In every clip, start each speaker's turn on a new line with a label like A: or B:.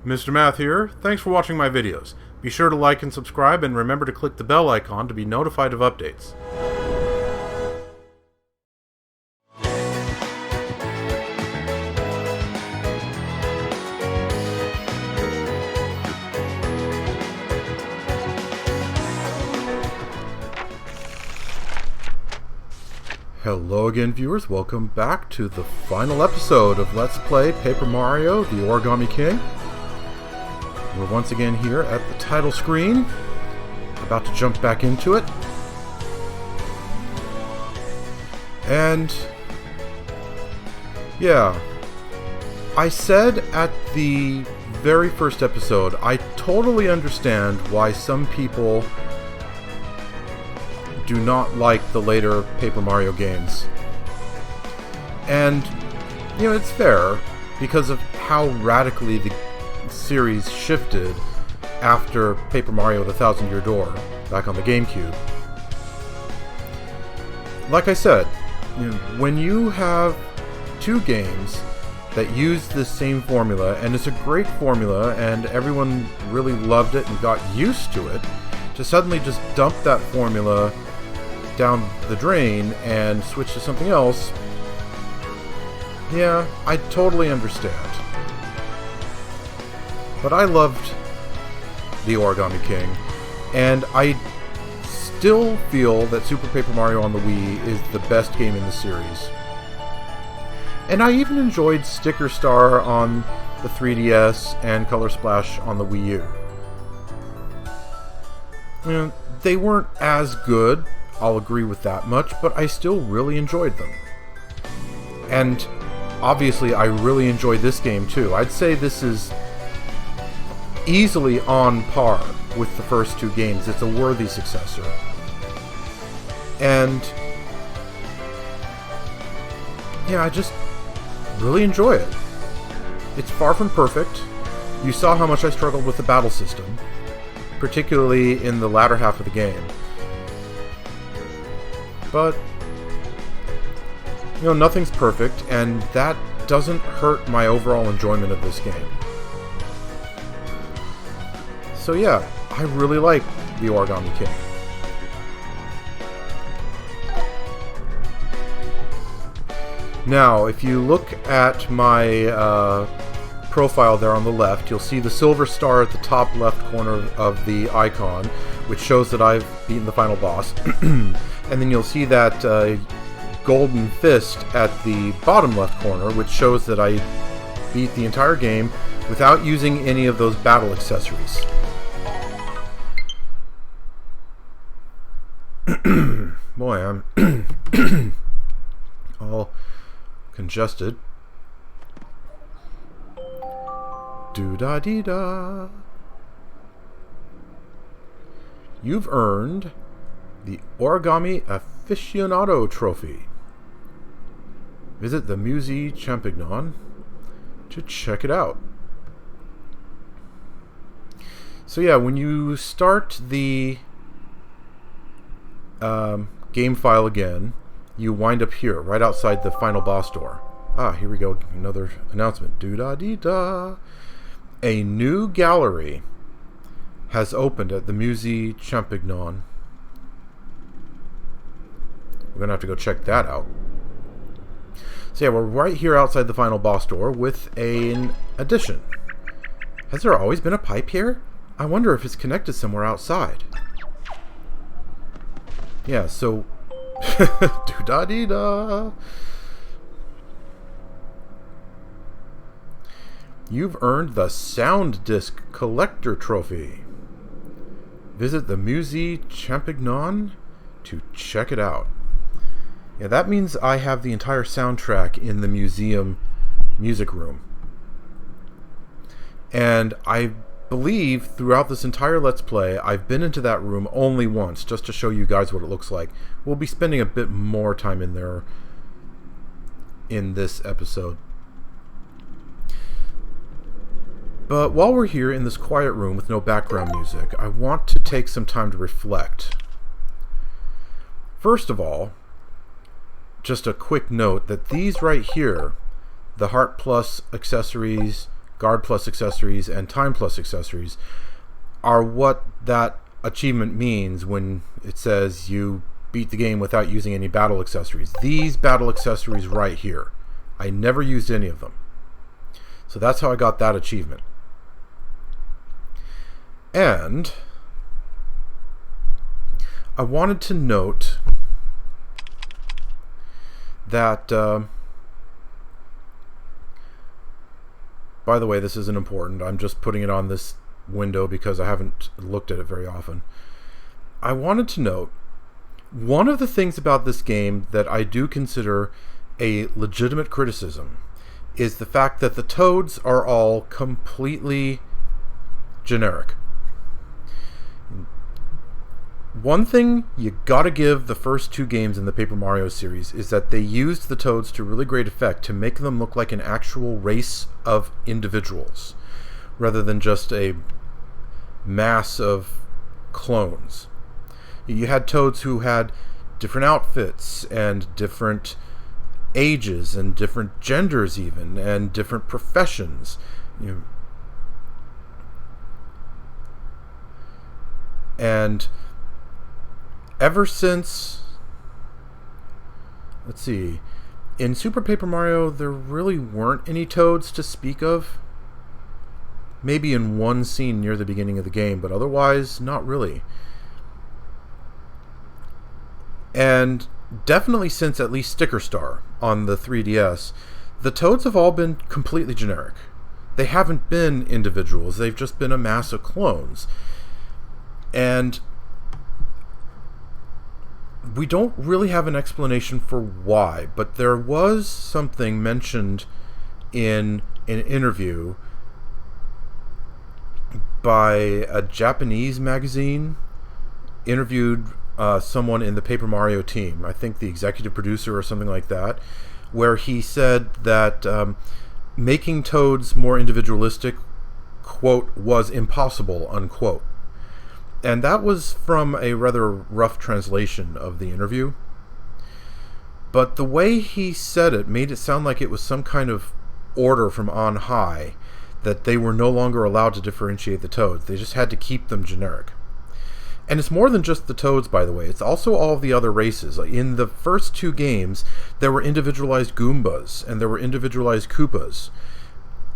A: Mr. Math here. Thanks for watching my videos. Be sure to like and subscribe, and remember to click the bell icon to be notified of updates. Hello again, viewers. Welcome back to the final episode of Let's Play Paper Mario, the Origami King. We're once again here at the title screen, about to jump back into it. And yeah, I said at the very first episode, I totally understand why some people do not like the later Paper Mario games. And, you know, it's fair, because of how radically the series shifted after Paper Mario the Thousand Year Door, back on the GameCube. Like I said, you know, when you have two games that use the same formula, and it's a great formula, and everyone really loved it and got used to it, to suddenly just dump that formula down the drain and switch to something else, yeah, I totally understand. But I loved the Origami King, and I still feel that Super Paper Mario on the Wii is the best game in the series. And I even enjoyed Sticker Star on the 3DS and Color Splash on the Wii U. You know, they weren't as good, I'll agree with that much, but I still really enjoyed them. And obviously I really enjoyed this game too. I'd say this is easily on par with the first two games. It's a worthy successor. And yeah, I just really enjoy it. It's far from perfect. You saw how much I struggled with the battle system, particularly in the latter half of the game. But, you know, nothing's perfect, and that doesn't hurt my overall enjoyment of this game. So yeah, I really like the Origami King. Now, if you look at my profile there on the left, you'll see the silver star at the top left corner of the icon, which shows that I've beaten the final boss. And then you'll see that golden fist at the bottom left corner, which shows that I beat the entire game without using any of those battle accessories. Boy, I'm all congested. Do-da-dee-da. You've earned the Origami Aficionado Trophy. Visit the Musée Champignon to check it out. So yeah, when you start the game file again, you wind up here, right outside the final boss door. Ah, here we go, another announcement. Do-da-dee-da. A new gallery has opened at the Musée Champignon. We're going to have to go check that out. So yeah, we're right here outside the final boss door with an addition. Has there always been a pipe here? I wonder if it's connected somewhere outside. Yeah, so do-da-dee-da. You've earned the Sound Disc Collector Trophy. Visit the Musée Champignon to check it out. Yeah, that means I have the entire soundtrack in the museum music room. And I believe throughout this entire Let's Play, I've been into that room only once, just to show you guys what it looks like. We'll be spending a bit more time in there in this episode. But while we're here in this quiet room with no background music, I want to take some time to reflect. First of all, just a quick note that these right here, the Heart Plus accessories, Guard plus accessories, and Time plus accessories are what that achievement means when it says you beat the game without using any battle accessories. These battle accessories right here. I never used any of them. So that's how I got that achievement. And I wanted to note that, by the way, this isn't important. I'm just putting it on this window because I haven't looked at it very often. I wanted to note one of the things about this game that I do consider a legitimate criticism is the fact that the toads are all completely generic. One thing you gotta give the first two games in the Paper Mario series is that they used the toads to really great effect to make them look like an actual race of individuals rather than just a mass of clones. You had toads who had different outfits and different ages and different genders even and different professions. And ever since, let's see, in Super Paper Mario, there really weren't any toads to speak of. Maybe in one scene near the beginning of the game, but otherwise, not really. And definitely since at least Sticker Star on the 3DS, the toads have all been completely generic. They haven't been individuals, they've just been a mass of clones. And we don't really have an explanation for why, but there was something mentioned in an interview by a Japanese magazine, interviewed someone in the Paper Mario team, I think the executive producer or something like that, where he said that making toads more individualistic, quote, was impossible, unquote. And that was from a rather rough translation of the interview. But the way he said it made it sound like it was some kind of order from on high that they were no longer allowed to differentiate the toads. They just had to keep them generic. And it's more than just the toads, by the way. It's also all of the other races. In the first two games, there were individualized Goombas, and there were individualized Koopas,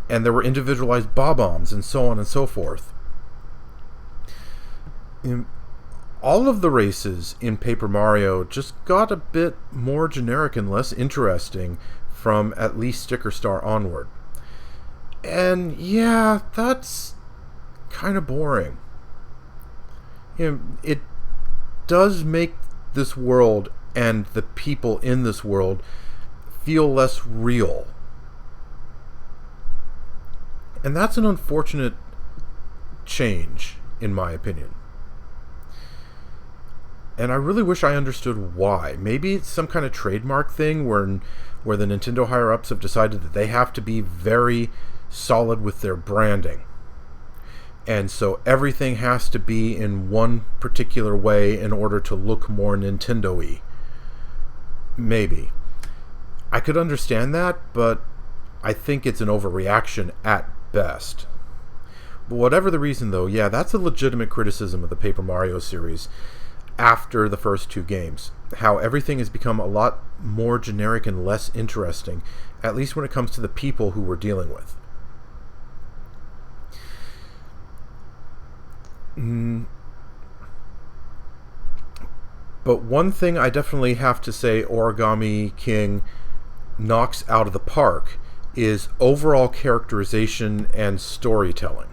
A: and there were individualized Bob-ombs, and so on and so forth. All of the races in Paper Mario just got a bit more generic and less interesting from at least Sticker Star onward. And yeah, that's kind of boring. It does make this world and the people in this world feel less real. And that's an unfortunate change, in my opinion. And I really wish I understood why. Maybe it's some kind of trademark thing where the Nintendo higher-ups have decided that they have to be very solid with their branding. And so everything has to be in one particular way in order to look more Nintendo-y. Maybe. I could understand that, but I think it's an overreaction at best. But whatever the reason, though, yeah, that's a legitimate criticism of the Paper Mario series after the first two games. How everything has become a lot more generic and less interesting, at least when it comes to the people who we're dealing with. But one thing I definitely have to say Origami King knocks out of the park is overall characterization and storytelling.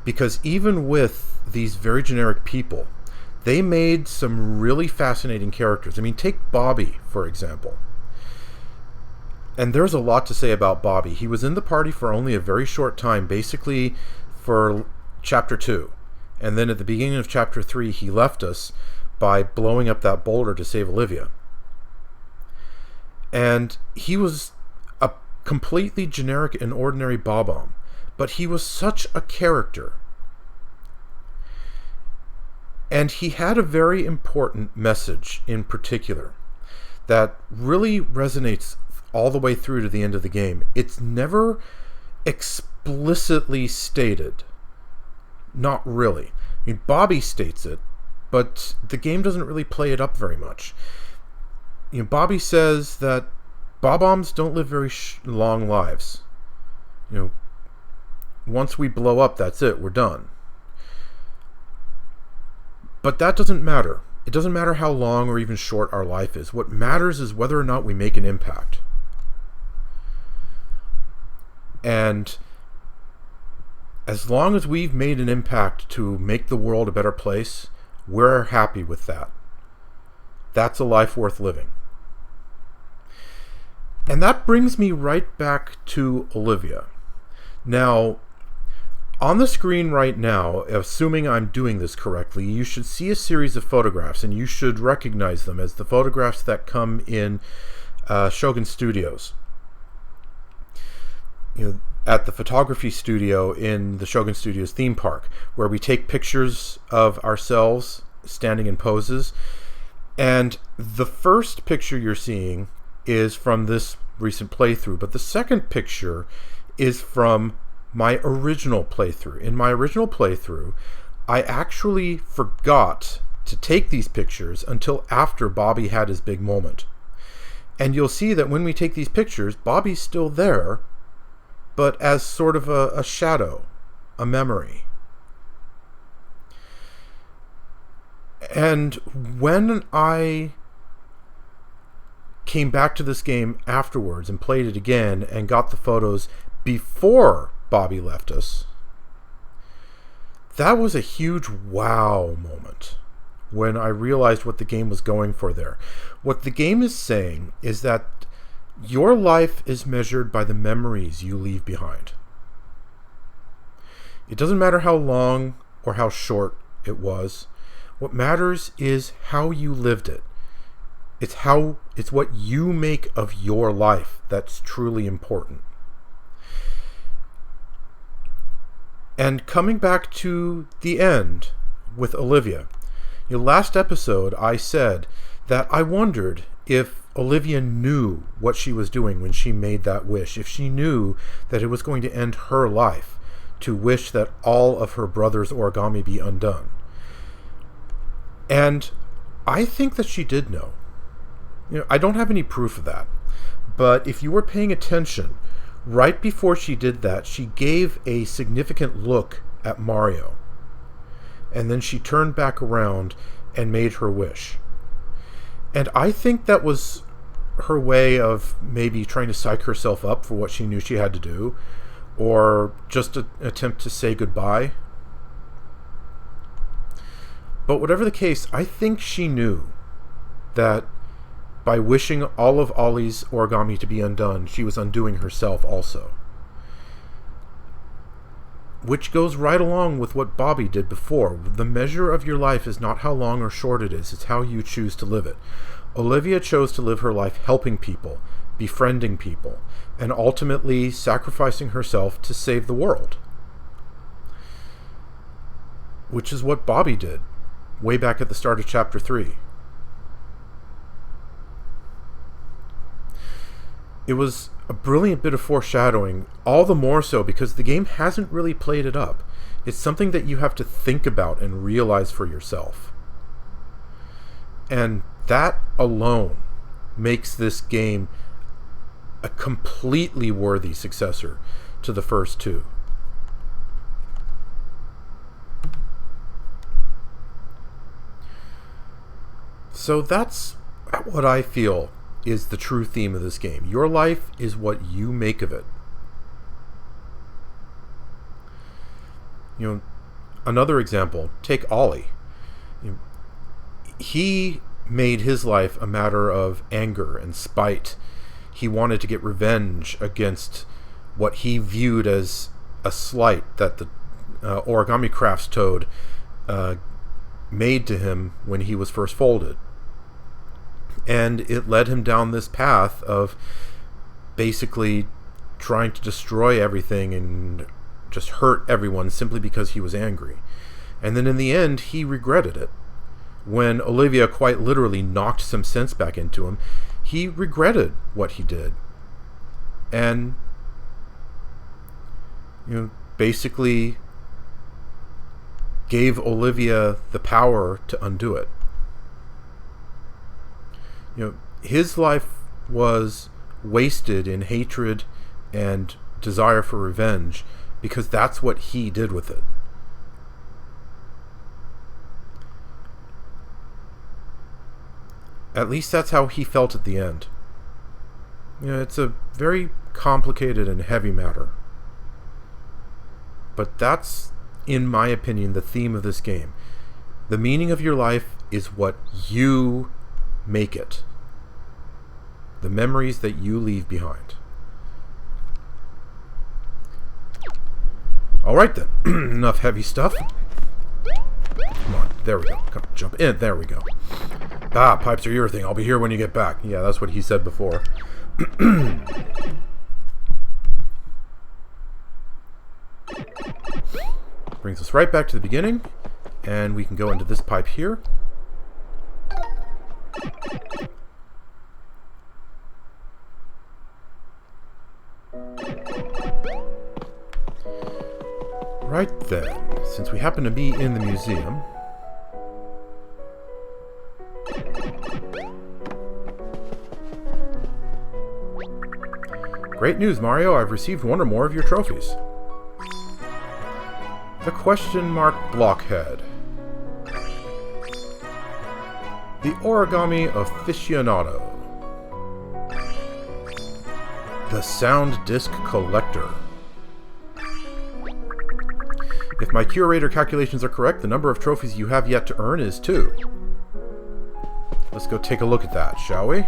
A: Because even with these very generic people, they made some really fascinating characters. I mean, take Bobby, for example. And there's a lot to say about Bobby. He was in the party for only a very short time, basically for Chapter 2. And then at the beginning of Chapter 3, he left us by blowing up that boulder to save Olivia. And he was a completely generic and ordinary Bob-omb. But he was such a character. And he had a very important message in particular that really resonates all the way through to the end of the game. It's never explicitly stated. Not really. I mean, Bobby states it, but the game doesn't really play it up very much. Bobby says that Bob-ombs don't live very long lives. Once we blow up, that's it. We're done. But that doesn't matter. It doesn't matter how long or even short our life is. What matters is whether or not we make an impact. And as long as we've made an impact to make the world a better place, we're happy with that. That's a life worth living. And that brings me right back to Olivia. Now, on the screen right now, assuming I'm doing this correctly, you should see a series of photographs, and you should recognize them as the photographs that come in Shogun Studios. At the photography studio in the Shogun Studios theme park, where we take pictures of ourselves standing in poses. And the first picture you're seeing is from this recent playthrough, but the second picture is from my original playthrough. In my original playthrough, I actually forgot to take these pictures until after Bobby had his big moment. And you'll see that when we take these pictures, Bobby's still there, but as sort of a shadow, a memory. And when I came back to this game afterwards and played it again and got the photos before Bobby left us, that was a huge wow moment when I realized what the game was going for there. What the game is saying is that your life is measured by the memories you leave behind. It doesn't matter how long or how short it was. What matters is how you lived it. It's what you make of your life that's truly important. And coming back to the end with Olivia, last episode I said that I wondered if Olivia knew what she was doing when she made that wish, if she knew that it was going to end her life to wish that all of her brother's origami be undone. And I think that she did know. I don't have any proof of that, but if you were paying attention, right before she did that, she gave a significant look at Mario. And then she turned back around and made her wish. And I think that was her way of maybe trying to psych herself up for what she knew she had to do, or just an attempt to say goodbye. But whatever the case, I think she knew that by wishing all of Ollie's origami to be undone, she was undoing herself also. Which goes right along with what Bobby did before. The measure of your life is not how long or short it is, it's how you choose to live it. Olivia chose to live her life helping people, befriending people, and ultimately sacrificing herself to save the world. Which is what Bobby did way back at the start of Chapter 3. It was a brilliant bit of foreshadowing, all the more so because the game hasn't really played it up. It's something that you have to think about and realize for yourself. And that alone makes this game a completely worthy successor to the first two. So that's what I feel is the true theme of this game. Your life is what you make of it. Another example, take Ollie. He made his life a matter of anger and spite. He wanted to get revenge against what he viewed as a slight that the Origami Crafts Toad made to him when he was first folded. And it led him down this path of basically trying to destroy everything and just hurt everyone simply because he was angry. And then in the end, he regretted it. When Olivia quite literally knocked some sense back into him, he regretted what he did. And basically gave Olivia the power to undo it. His life was wasted in hatred and desire for revenge because that's what he did with it. At least that's how he felt at the end. It's a very complicated and heavy matter. But that's, in my opinion, the theme of this game. The meaning of your life is what you make it. The memories that you leave behind. Alright then. Enough heavy stuff. Come on. There we go. Come on, jump in. There we go. Pipes are your thing. I'll be here when you get back. Yeah, that's what he said before. Brings us right back to the beginning. And we can go into this pipe here. Right then, since we happen to be in the museum, great news, Mario! I've received one or more of your trophies. The question mark blockhead. The Origami Aficionado. The Sound Disc Collector. If my curator calculations are correct, the number of trophies you have yet to earn is 2. Let's go take a look at that, shall we?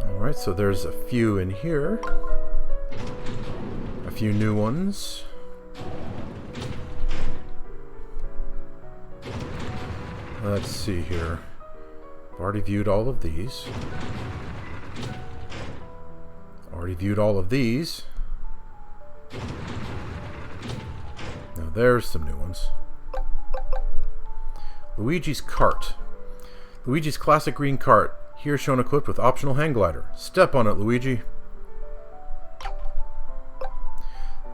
A: Alright, so there's a few in here. A few new ones. Let's see here. I've already viewed all of these. Already viewed all of these. Now there's some new ones. Luigi's cart. Luigi's classic green cart. Here shown equipped with optional hang glider. Step on it, Luigi.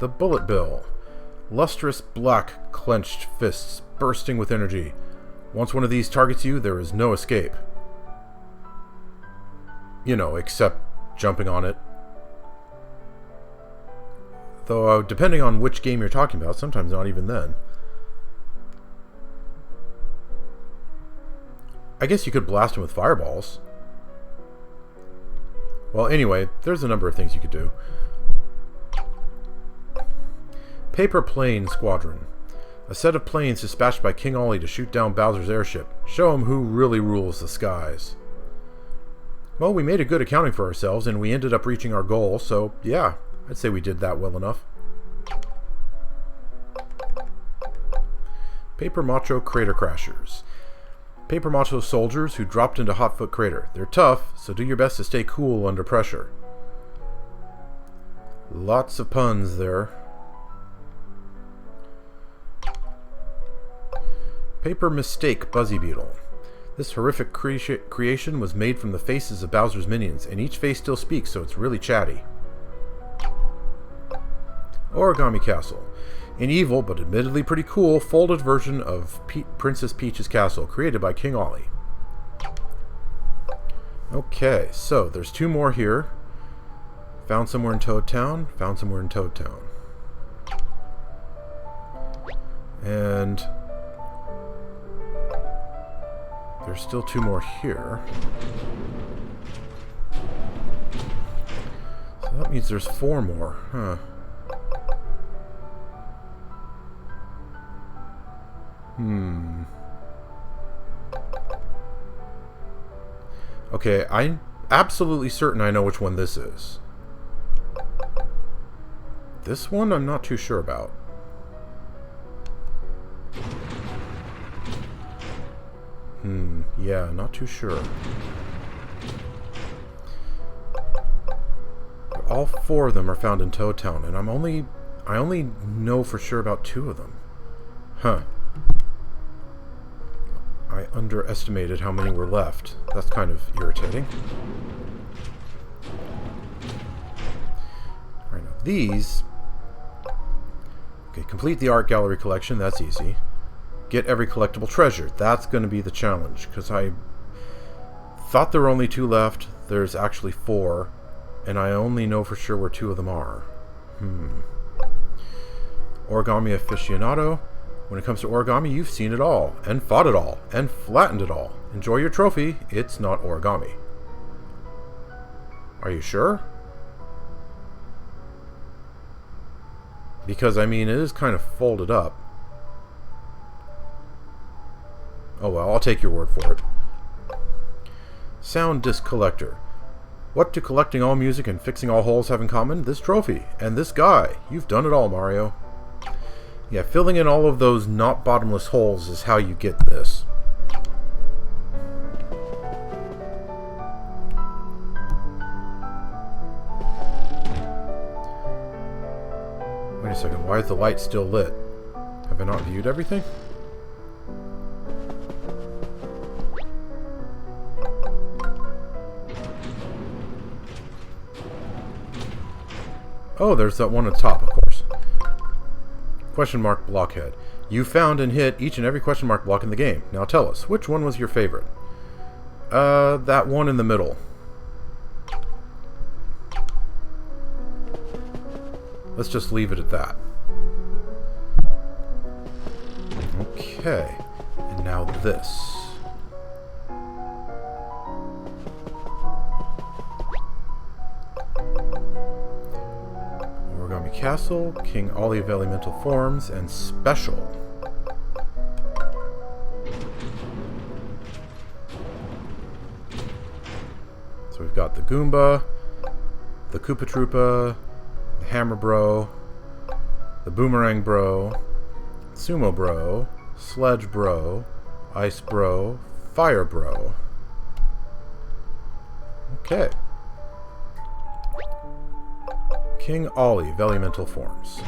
A: The bullet bill. Lustrous black clenched fists bursting with energy. Once one of these targets you, there is no escape. Except jumping on it. Though, depending on which game you're talking about, sometimes not even then. I guess you could blast him with fireballs. Well, anyway, there's a number of things you could do. Paper Plane Squadron. A set of planes dispatched by King Ollie to shoot down Bowser's airship. Show him who really rules the skies. Well, we made a good accounting for ourselves, and we ended up reaching our goal, so yeah, I'd say we did that well enough. Paper Macho Crater Crashers. Paper Macho soldiers who dropped into Hotfoot Crater. They're tough, so do your best to stay cool under pressure. Lots of puns there. Paper Mistake Buzzy Beetle. This horrific creation was made from the faces of Bowser's minions, and each face still speaks, so it's really chatty. Origami Castle. An evil, but admittedly pretty cool, folded version of Princess Peach's castle, created by King Ollie. Okay, so there's 2 more here. Found somewhere in Toad Town. Found somewhere in Toad Town. And there's still 2 more here. So that means there's 4 more, huh? Okay, I'm absolutely certain I know which one this is. This one I'm not too sure about. Yeah, not too sure. But all 4 of them are found in Toad Town, and I only know for sure about 2 of them. Huh. I underestimated how many were left. That's kind of irritating. Alright, now these... Okay, complete the art gallery collection. That's easy. Get every collectible treasure. That's going to be the challenge, because I thought there were only 2 left. There's actually 4, and I only know for sure where 2 of them are. Origami aficionado. When it comes to origami, you've seen it all, and fought it all, and flattened it all. Enjoy your trophy. It's not origami. Are you sure? Because, I mean, it is kind of folded up. Oh well, I'll take your word for it. Sound disc collector. What do collecting all music and fixing all holes have in common? This trophy, and this guy. You've done it all, Mario. Yeah, filling in all of those not bottomless holes is how you get this. Wait a second, why is the light still lit? Have I not viewed everything? Oh, there's that one at the top, of course. Question mark blockhead. You found and hit each and every question mark block in the game. Now tell us, which one was your favorite? That one in the middle. Let's just leave it at that. Okay. And now this. Origami Castle, King Ali of Elemental Forms, and Special. So we've got the Goomba, the Koopa Troopa, the Hammer Bro, the Boomerang Bro, Sumo Bro, Sledge Bro, Ice Bro, Fire Bro. Okay. King Ali of Elemental Forms.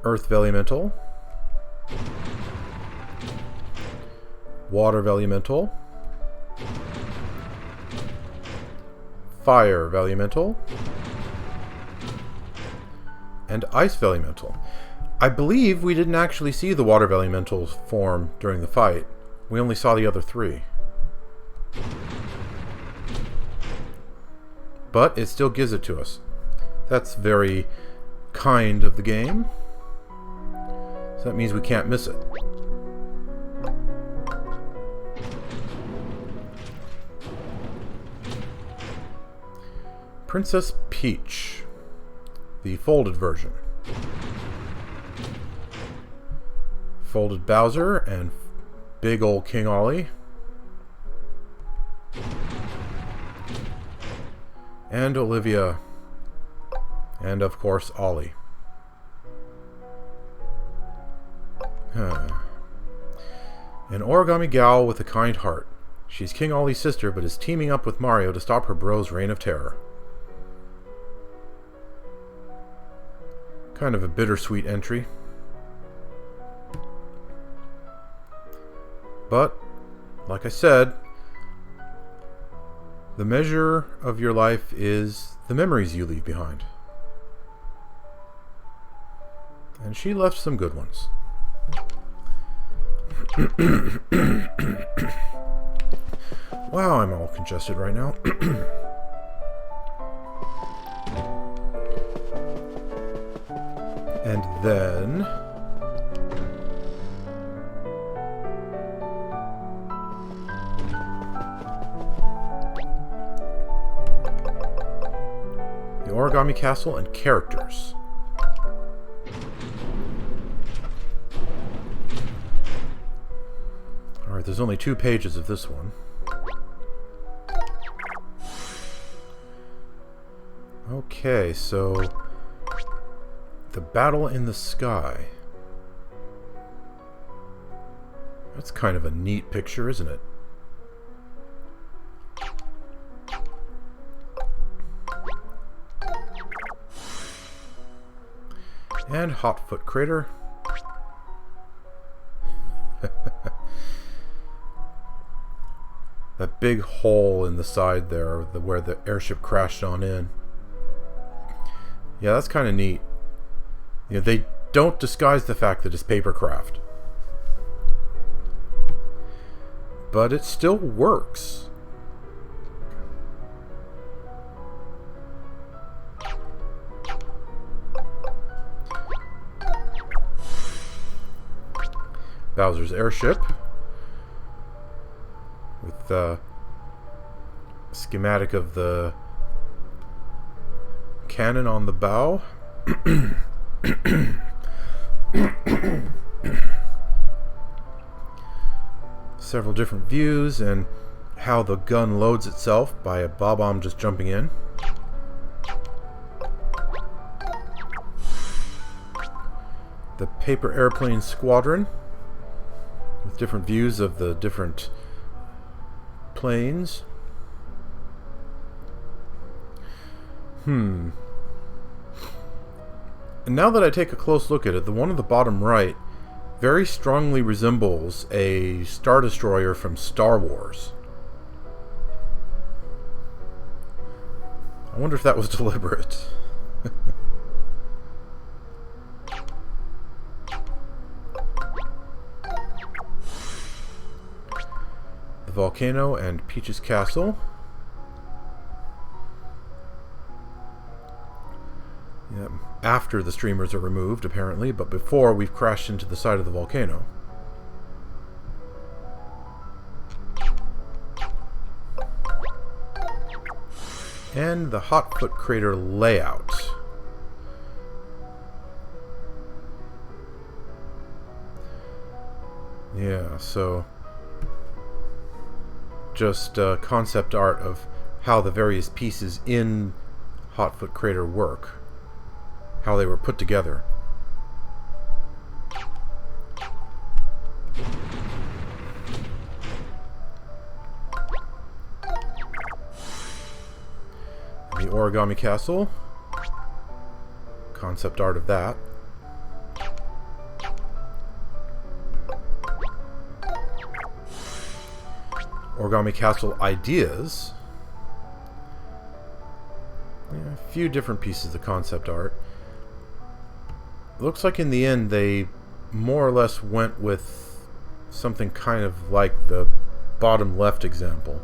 A: Earth Elemental. Water Elemental. Fire Elemental. And Ice Elemental. I believe we didn't actually see the Water Elemental's form during the fight. We only saw the other 3. But it still gives it to us. That's very kind of the game. So that means we can't miss it. Princess Peach. The folded version. Folded Bowser and big old King Ali. And Olivia. And of course, Ali. An origami gal with a kind heart. She's King Ali's sister, but is teaming up with Mario to stop her bro's reign of terror. Kind of a bittersweet entry. But, like I said, the measure of your life is the memories you leave behind. And she left some good ones. Wow, I'm all congested right now. And then... the Origami Castle and characters. Alright, there's only 2 pages of this one. Okay, so... the battle in the sky. That's kind of a neat picture, isn't it? And Hotfoot Crater. That big hole in the side there, where the airship crashed on in. Yeah, that's kind of neat. You know, they don't disguise the fact that it's papercraft. But it still works. Bowser's airship with the schematic of the cannon on the bow. Several different views and how the gun loads itself by a bob-omb just jumping in. The paper airplane squadron with different views of the different planes. And now that I take a close look at it, the one at the bottom right very strongly resembles a Star Destroyer from Star Wars. I wonder if that was deliberate. The volcano and Peach's castle. Yep. After the streamers are removed, apparently, but before we've crashed into the side of the volcano. And the Hotfoot crater layout. Yeah, so just concept art of how the various pieces in Hotfoot crater work. How they were put together. The Origami castle. Concept art of that. Origami castle ideas. Yeah, a few different pieces of concept art. Looks like in the end they more or less went with something kind of like the bottom left example.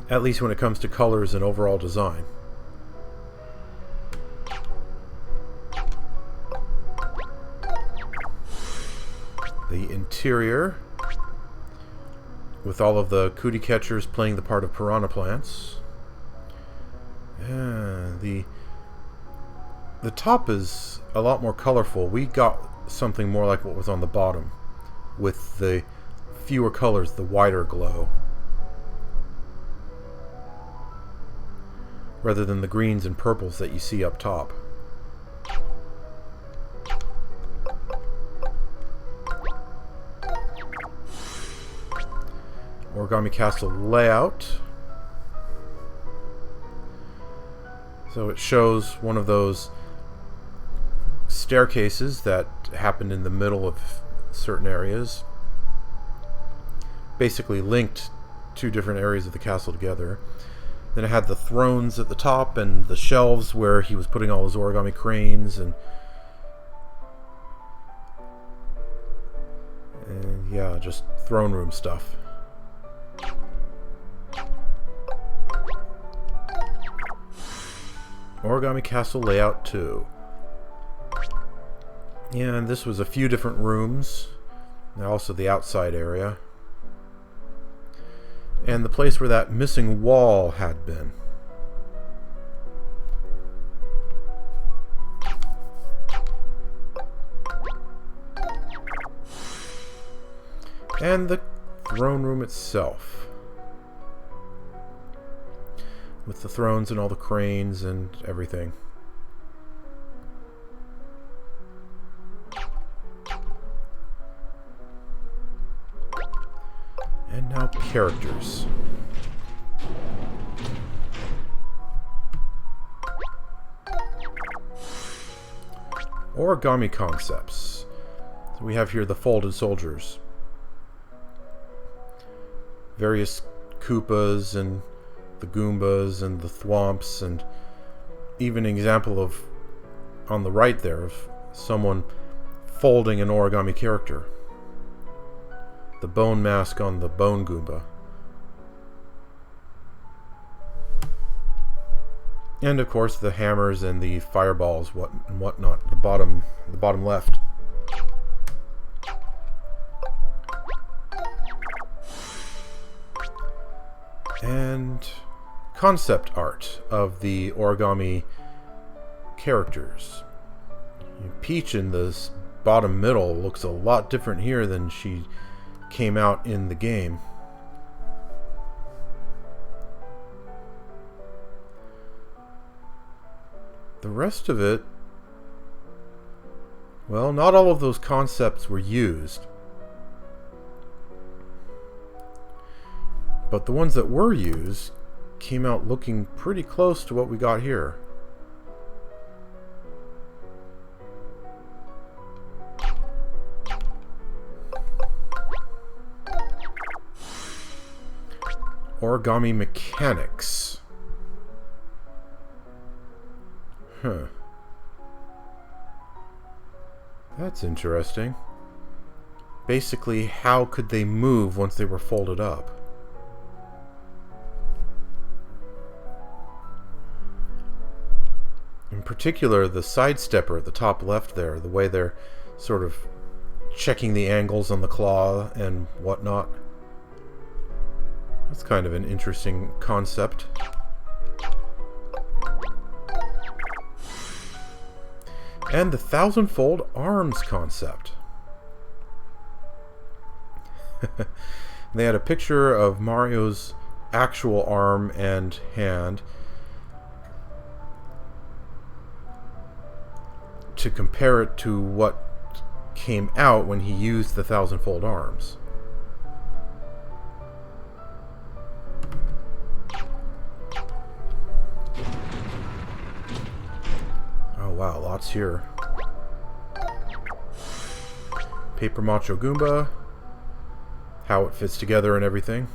A: At least when it comes to colors and overall design. The interior with all of the cootie catchers playing the part of piranha plants. Yeah, the top is a lot more colorful. We got something more like what was on the bottom, with the fewer colors, the wider glow, rather than the greens and purples that you see up top. Origami castle layout. So it shows one of those staircases that happened in the middle of certain areas. Basically linked two different areas of the castle together. Then it had the thrones at the top and the shelves where he was putting all his origami cranes and yeah, just throne room stuff. Origami castle layout 2. Yeah, and this was a few different rooms. And also the outside area. And the place where that missing wall had been. And the throne room itself. With the thrones and all the cranes and everything. And now characters. Origami concepts. So we have here the folded soldiers. Various Koopas and the Goombas and the Thwomps, and even an example of, on the right there, of someone folding an origami character. The bone mask on the bone Goomba. And of course the hammers and the fireballs and whatnot. The bottom left. And concept art of the origami characters. Peach in this bottom middle looks a lot different here than she came out in the game. The rest of it, well, not all of those concepts were used. But the ones that were used came out looking pretty close to what we got here. Origami mechanics. Huh. That's interesting. Basically, how could they move once they were folded up? In particular, the side stepper at the top left there, the way they're sort of checking the angles on the claw and whatnot. That's kind of an interesting concept. And the thousand-fold arms concept. They had a picture of Mario's actual arm and hand to compare it to what came out when he used the thousand-fold arms. Oh wow, lots here. Paper Macho Goomba. How it fits together and everything.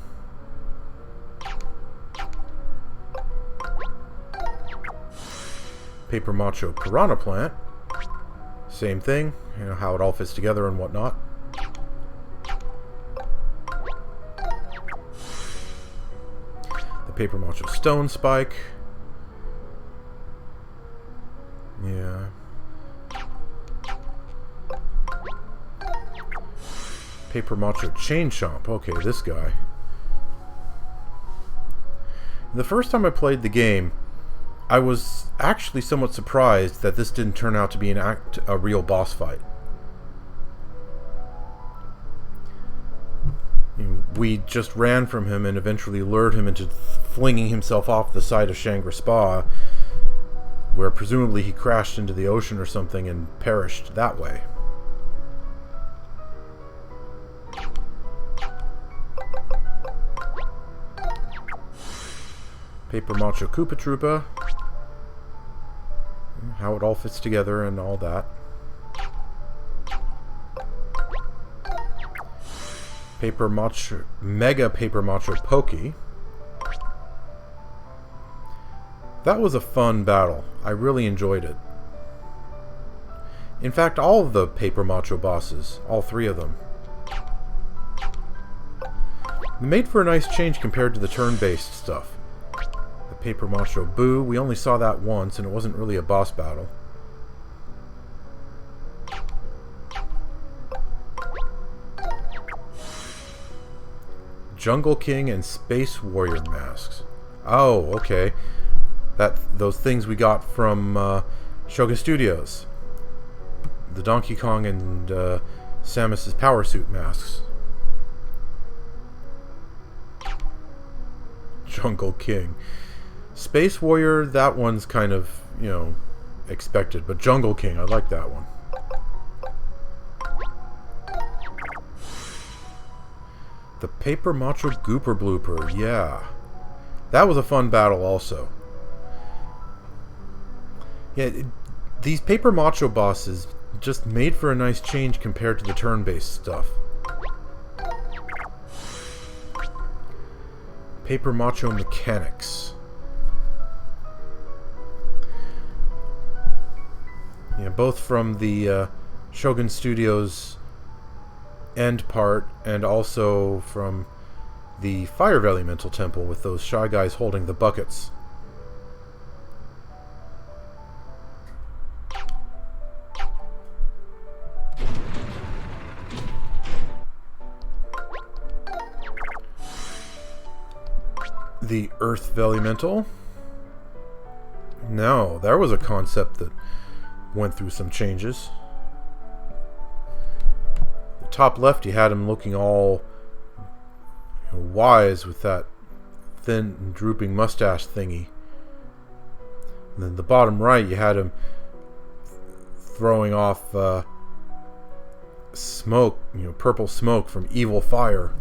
A: Paper Macho Piranha Plant. Same thing, you know, how it all fits together and whatnot. The Paper Macho Stone Spike. Yeah. Paper Macho Chain Chomp. Okay, this guy. The first time I played the game, I was actually somewhat surprised that this didn't turn out to be a real boss fight. We just ran from him and eventually lured him into flinging himself off the side of Shangri Spa, where presumably he crashed into the ocean or something and perished that way. Paper Macho Koopa Troopa. How it all fits together and all that. Mega Paper Macho Pokey. That was a fun battle. I really enjoyed it. In fact, all of the Paper Macho bosses, all three of them, they made for a nice change compared to the turn-based stuff. The Paper Macho Boo, we only saw that once, and it wasn't really a boss battle. Jungle King and Space Warrior masks. Oh, okay. Those things we got from Shogun Studios. The Donkey Kong and Samus's Power Suit masks. Jungle King. Space Warrior, that one's kind of, you know, expected. But Jungle King, I like that one. The Paper Macho Gooper Blooper, yeah. That was a fun battle also. Yeah, these Paper Macho bosses just made for a nice change compared to the turn-based stuff. Paper Macho Mechanics. Yeah, both from the Shogun Studios End part, and also from the Fire Elemental Temple with those Shy Guys holding the buckets. The Earth Elemental. No, there was a concept that went through some changes. The top left, you had him looking all wise with that thin and drooping mustache thingy. And then the bottom right, you had him throwing off smoke, purple smoke from evil fire.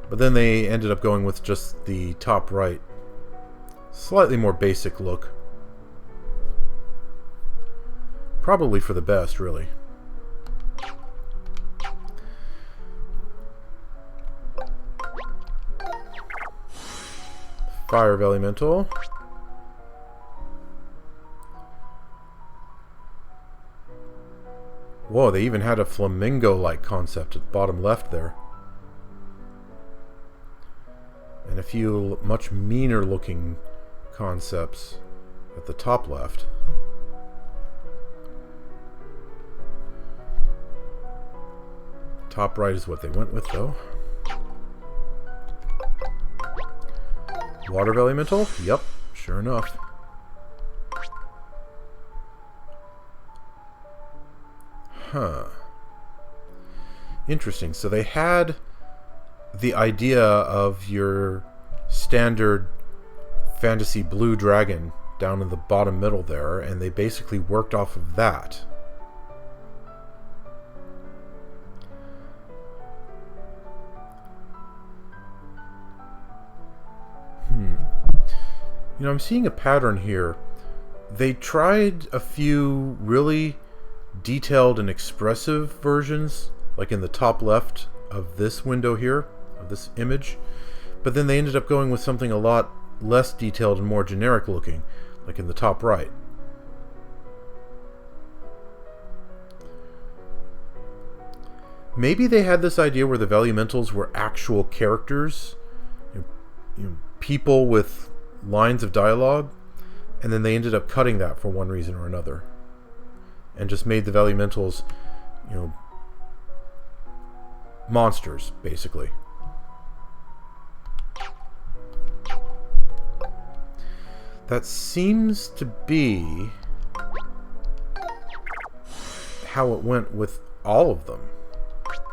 A: But then they ended up going with just the top right. Slightly more basic look. Probably for the best, really. Fire Elemental. Whoa, they even had a flamingo-like concept at the bottom left there. And a few much meaner looking concepts at the top left. Top right is what they went with, though. Water Elemental? Yep, sure enough. Huh. Interesting. So they had the idea of your standard fantasy blue dragon down in the bottom middle there, and they basically worked off of that. I'm seeing a pattern here. They tried a few really detailed and expressive versions, like in the top left of this window here, of this image, but then they ended up going with something a lot less detailed and more generic looking, like in the top right. Maybe they had this idea where the Elementals were actual characters, people with lines of dialogue, and then they ended up cutting that for one reason or another, and just made the Elementals, monsters, basically. That seems to be how it went with all of them.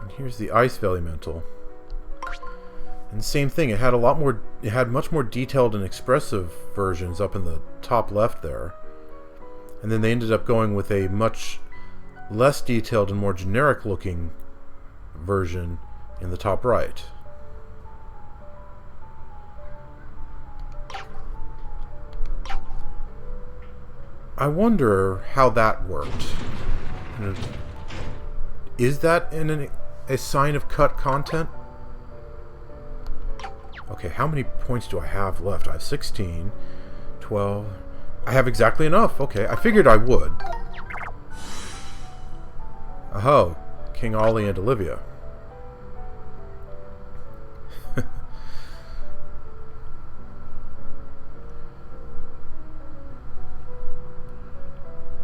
A: And here's the Ice Elemental. And same thing, it had much more detailed and expressive versions up in the top left there. And then they ended up going with a much less detailed and more generic looking version in the top right. I wonder how that worked. Is that a sign of cut content? Okay, how many points do I have left? I have 16, 12. I have exactly enough. Okay, I figured I would. Oh, King Ali and Olivia.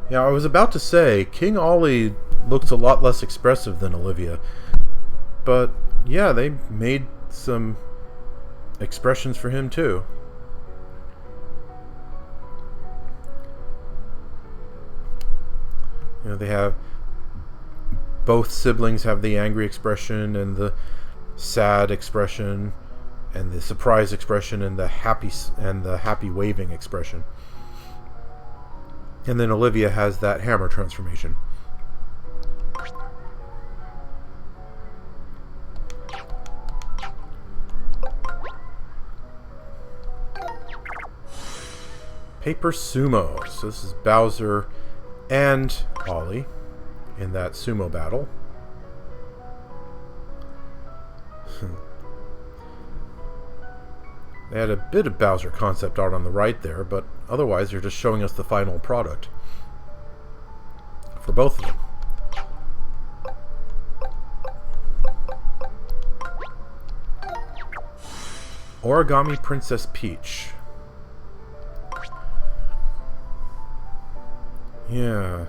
A: Yeah, I was about to say, King Ali looks a lot less expressive than Olivia. But, yeah, they made some expressions for him too. They have both siblings have the angry expression and the sad expression and the surprise expression and the happy waving expression. And then Olivia has that hammer transformation. Paper Sumo. So this is Bowser and Ollie. in that sumo battle. They had a bit of Bowser concept art on the right there, but otherwise they're just showing us the final product for both of them. Origami Princess Peach. Yeah.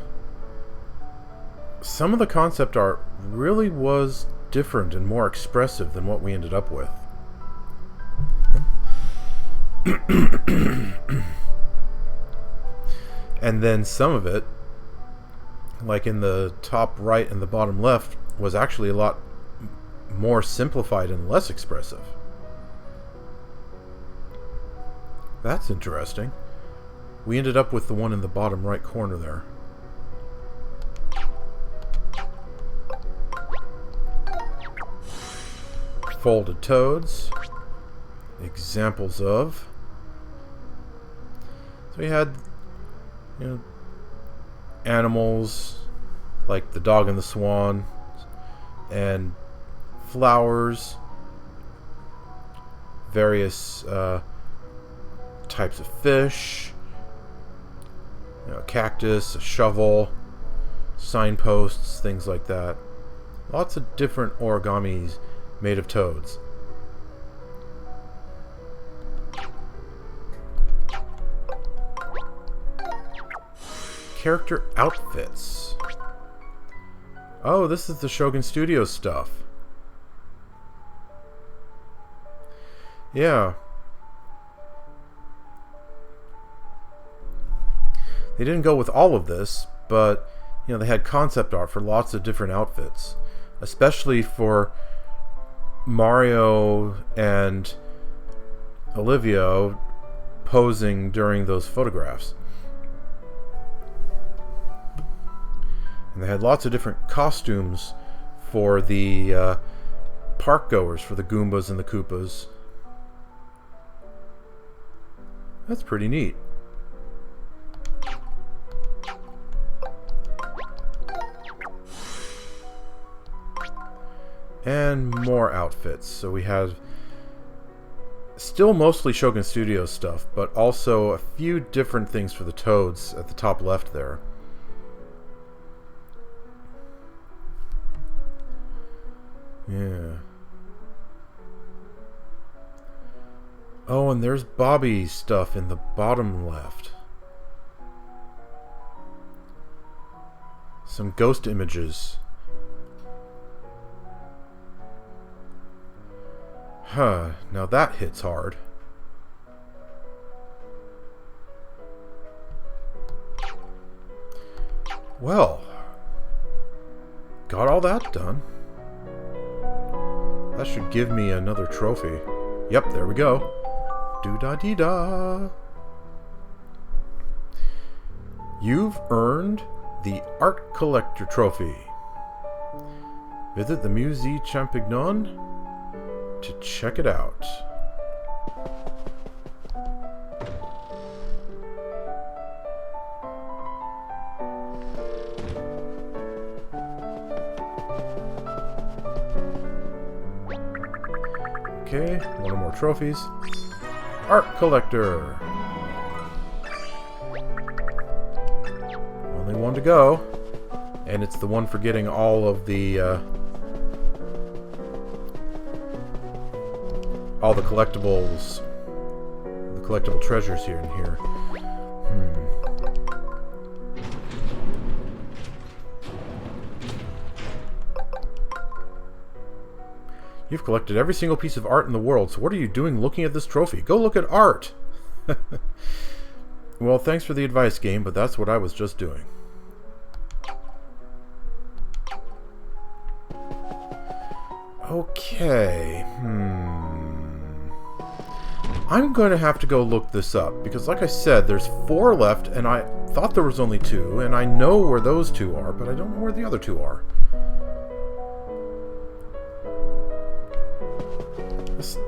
A: Some of the concept art really was different and more expressive than what we ended up with. And then some of it, like in the top right and the bottom left, was actually a lot more simplified and less expressive. That's interesting. We ended up with the one in the bottom right corner there. Folded toads. Examples of. So we had, you know, animals like the dog and the swan, and flowers, various types of fish, you know, a cactus, a shovel, signposts, things like that. Lots of different origamis made of toads. Character outfits. Oh, this is the Shogun Studios stuff. Yeah. They didn't go with all of this, but you know, they had concept art for lots of different outfits, especially for Mario and Olivia posing during those photographs. And they had lots of different costumes for the park goers, for the Goombas and the Koopas. That's pretty neat. And more outfits. So we have still mostly Shogun Studios stuff, but also a few different things for the toads at the top left there. Yeah. Oh, and there's Bobby's stuff in the bottom left. Some ghost images. Huh, now that hits hard. Well, got all that done. That should give me another trophy. Yep, there we go. Do-da-dee-da. You've earned the Art Collector Trophy. Visit the Musée Champignon to check it out. Okay, one or more trophies. Art Collector. Only one to go. And it's the one for getting all of the collectibles, the collectible treasures here and here. You've collected every single piece of art in the world, so what are you doing looking at this trophy? Go look at art! Well, thanks for the advice, game, but that's what I was just doing. Okay, I'm going to have to go look this up, because like I said, there's 4 left, and I thought there was only 2, and I know where those 2 are, but I don't know where the other 2 are. Let's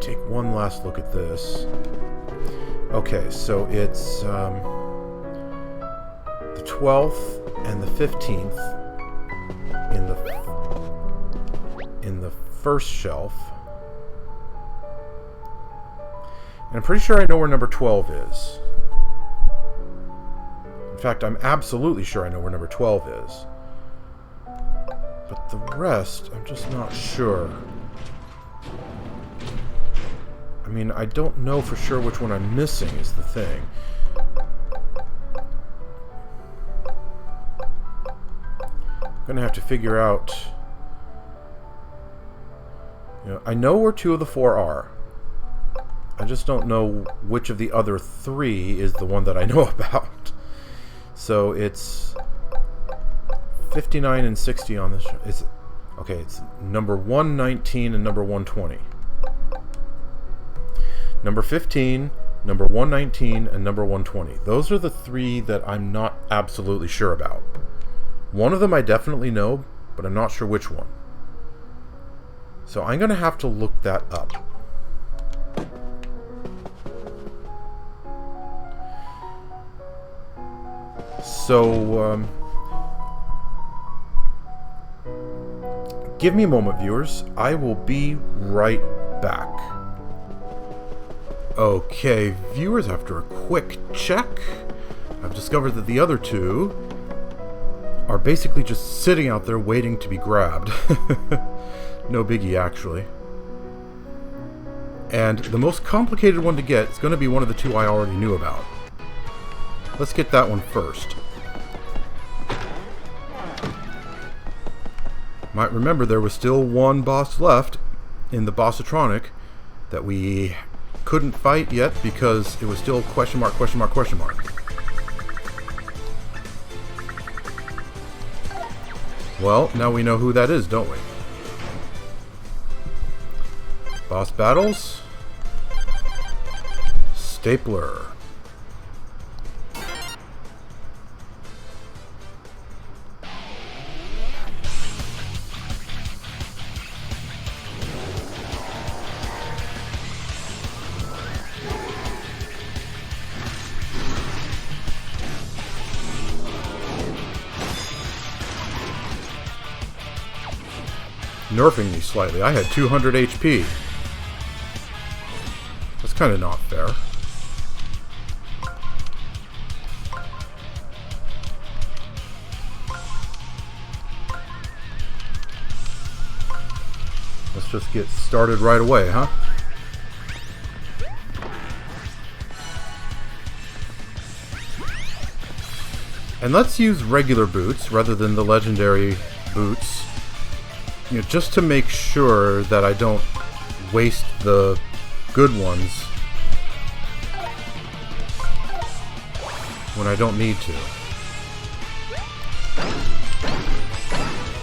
A: take one last look at this. Okay, so it's the 12th and the 15th in the first shelf. And I'm pretty sure I know where number 12 is. In fact, I'm absolutely sure I know where number 12 is. But the rest, I'm just not sure. I mean, I don't know for sure which one I'm missing is the thing. I'm gonna have to figure out... You know, I know where 2 of the 4 are. I just don't know which of the other 3 is the one that I know about. So it's 59 and 60 on this. It's number 119 and number 120. Number 15, number 119, and number 120. Those are the 3 that I'm not absolutely sure about. One of them I definitely know, but I'm not sure which one. So I'm going to have to look that up. So, give me a moment, viewers. I will be right back. Okay, viewers, after a quick check, I've discovered that the other 2 are basically just sitting out there waiting to be grabbed. No biggie, actually. And the most complicated one to get is going to be one of the 2 I already knew about. Let's get that one first. Might remember there was still one boss left in the Bossatronic that we couldn't fight yet because it was still question mark, question mark, question mark. Well, now we know who that is, don't we? Boss battles. Stapler. Nerfing me slightly. I had 200 HP. That's kind of not fair. Let's just get started right away, huh? And let's use regular boots rather than the legendary boots. You know, just to make sure that I don't waste the good ones when I don't need to.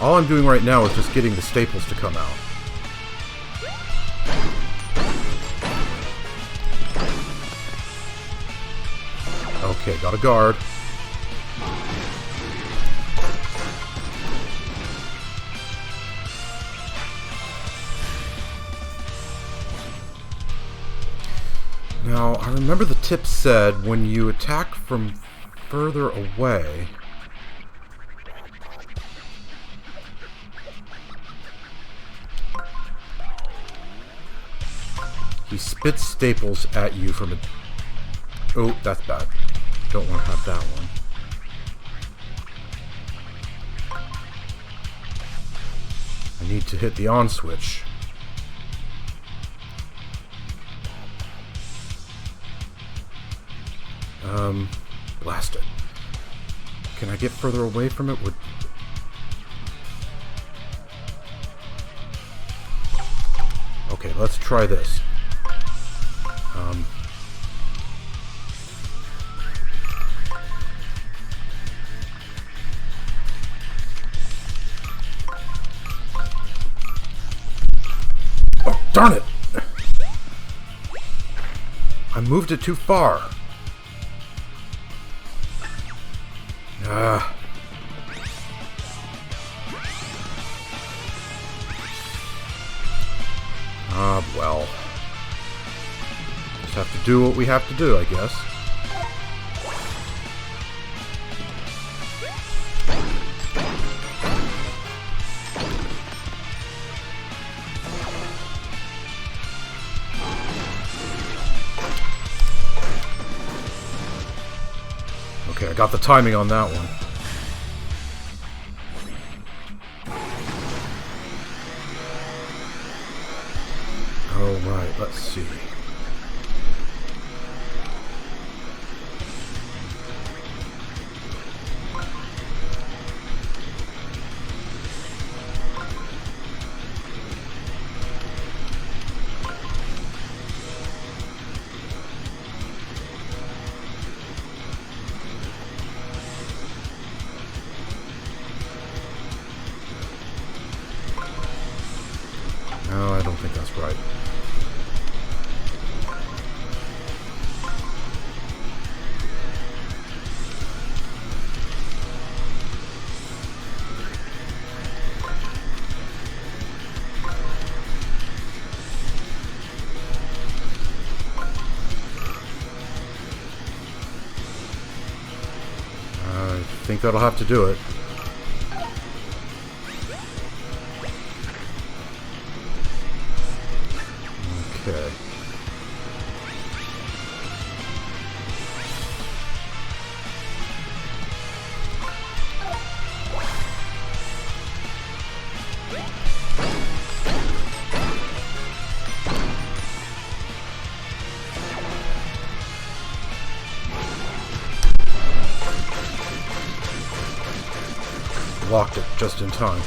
A: All I'm doing right now is just getting the staples to come out. Okay, got a guard. Now, I remember the tip said when you attack from further away... he spits staples at you from a... Oh, that's bad. Don't want to have that one. I need to hit the on switch. Blast it. Can I get further away from it? Okay, let's try this. Oh, darn it! I moved it too far. Well. Just have to do what we have to do, I guess. Okay, I got the timing on that one. Oh, right, let's see. No, I don't think that's right. I think that'll have to do it. Okay. Locked it just in time.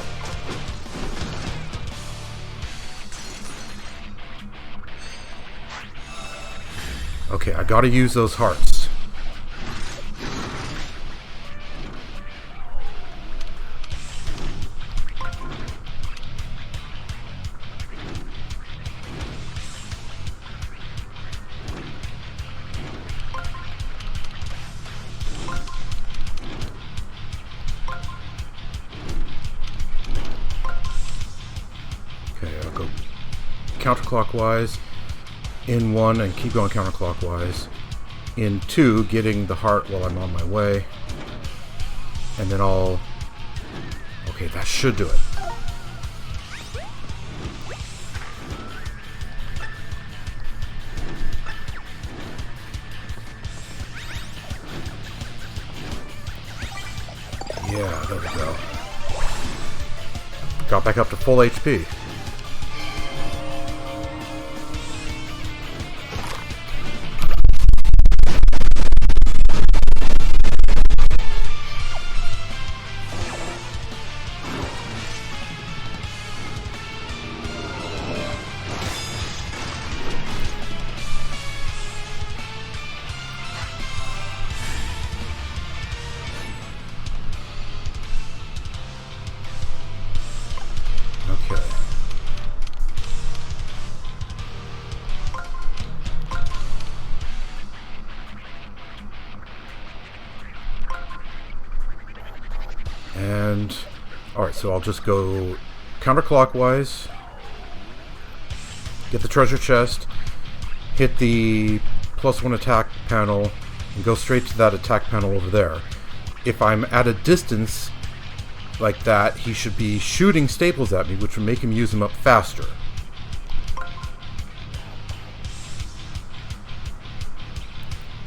A: Okay, I gotta use those hearts. Okay, I'll go counterclockwise. In 1 and keep going counterclockwise. In 2, getting the heart while I'm on my way. And then I'll... Okay, that should do it. Yeah, there we go. Got back up to full HP. Okay. And alright, so I'll just go counterclockwise, get the treasure chest, hit the +1 attack panel, and go straight to that attack panel over there. If I'm at a distance like that, he should be shooting staples at me, which would make him use them up faster.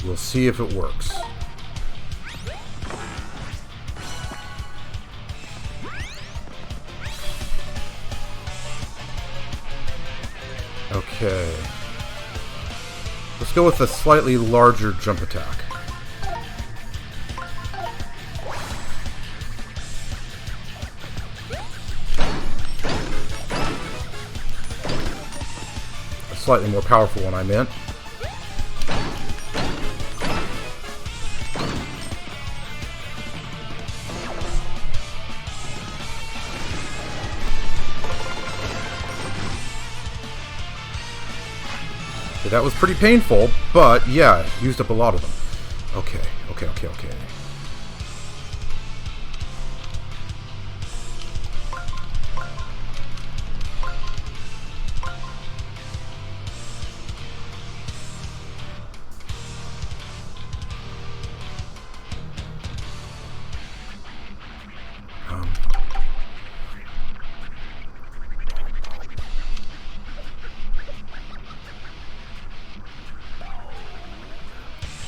A: We'll see if it works. Okay. Let's go with a slightly larger jump attack. A slightly more powerful one, I meant. That was pretty painful, but yeah, used up a lot of them. Okay.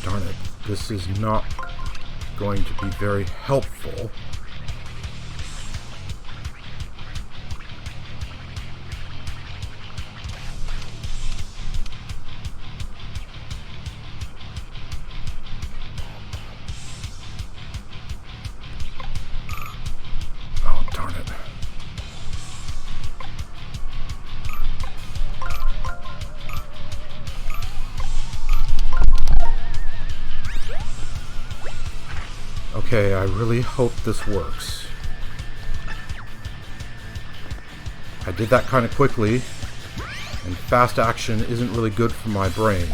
A: Darn it. This is not going to be very helpful. Oh, darn it. Okay, I really hope this works. I did that kind of quickly, and fast action isn't really good for my brain.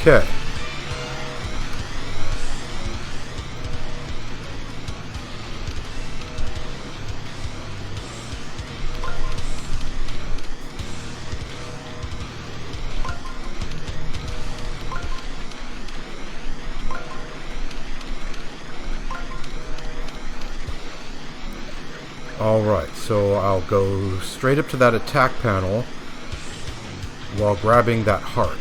A: Okay. Alright, so I'll go straight up to that attack panel while grabbing that heart.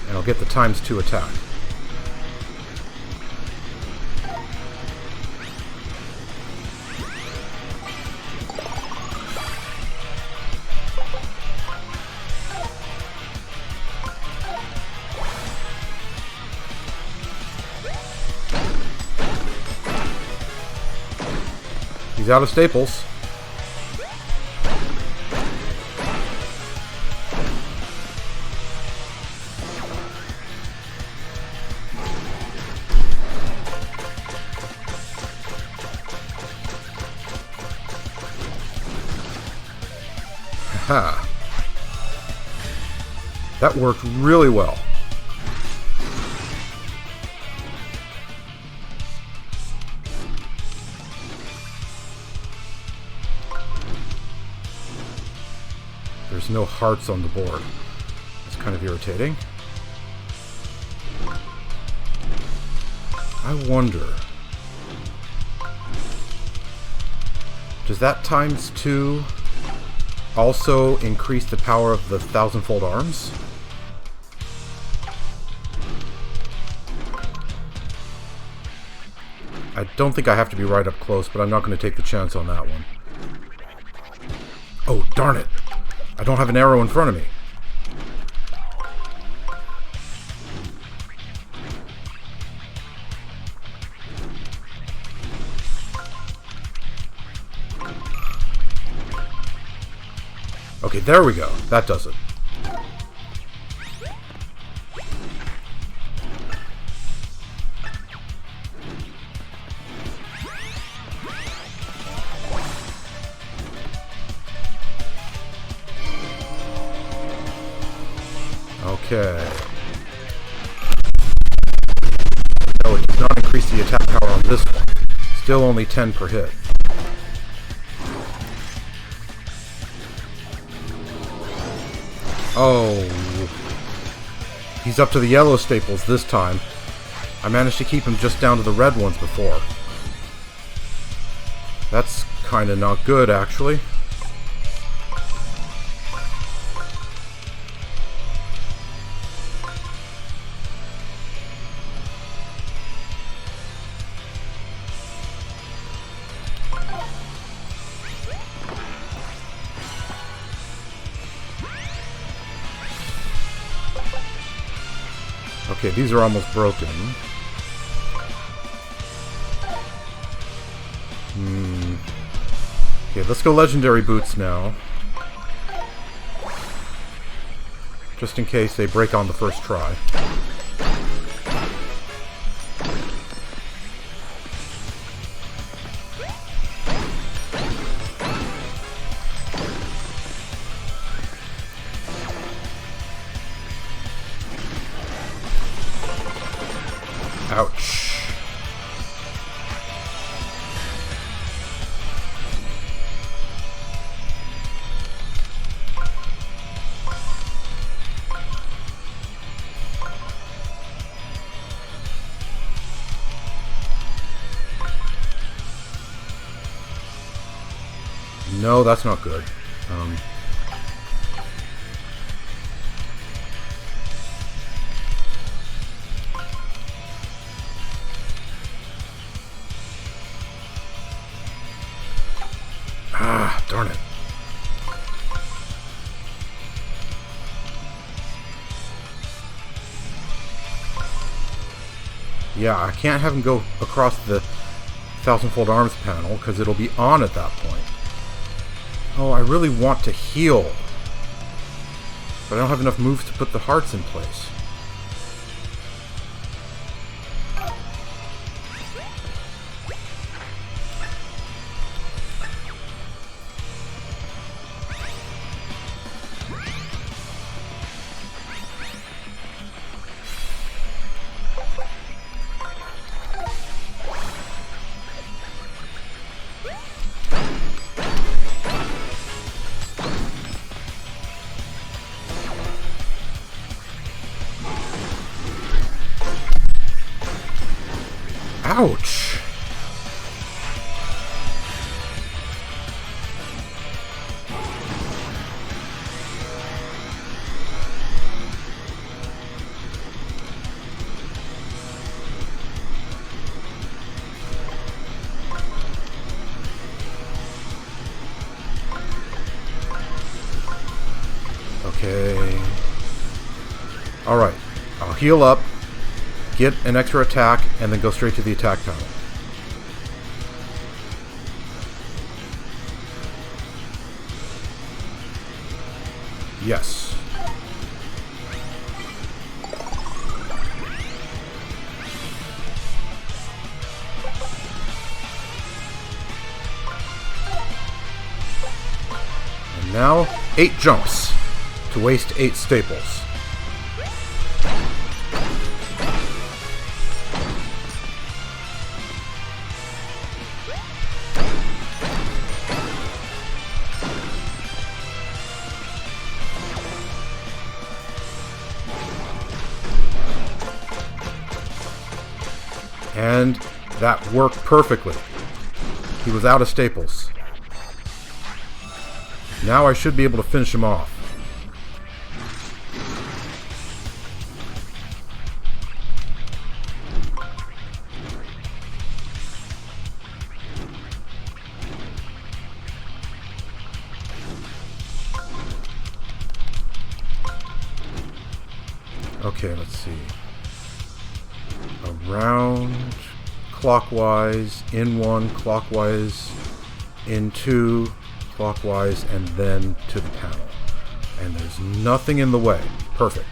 A: And I'll get the ×2 attack. He's out of staples. Aha. That worked really well. There's no hearts on the board. It's kind of irritating. I wonder, does that ×2 also increase the power of the 1000-fold arms? I don't think I have to be right up close, but I'm not going to take the chance on that one. Oh, darn it! I don't have an arrow in front of me. Okay, there we go. That does it. Okay. No, it does not increase the attack power on this one. Still only 10 per hit. Oh. He's up to the yellow staples this time. I managed to keep him just down to the red ones before. That's kinda not good, actually. Okay, these are almost broken. Okay, let's go legendary boots now. Just in case they break on the first try. Ouch. No, that's not good. Ah, darn it. Yeah, I can't have him go across the Thousandfold Arms panel because it'll be on at that point. Oh, I really want to heal. But I don't have enough moves to put the hearts in place. Ouch! Okay. Alright. I'll heal up, get an extra attack, and then go straight to the attack panel. Yes. And now, 8 jumps to waste 8 staples. And that worked perfectly. He was out of staples. Now I should be able to finish him off. Okay, let's see. Around, clockwise, in 1, clockwise, in 2, clockwise, and then to the panel. And there's nothing in the way. Perfect.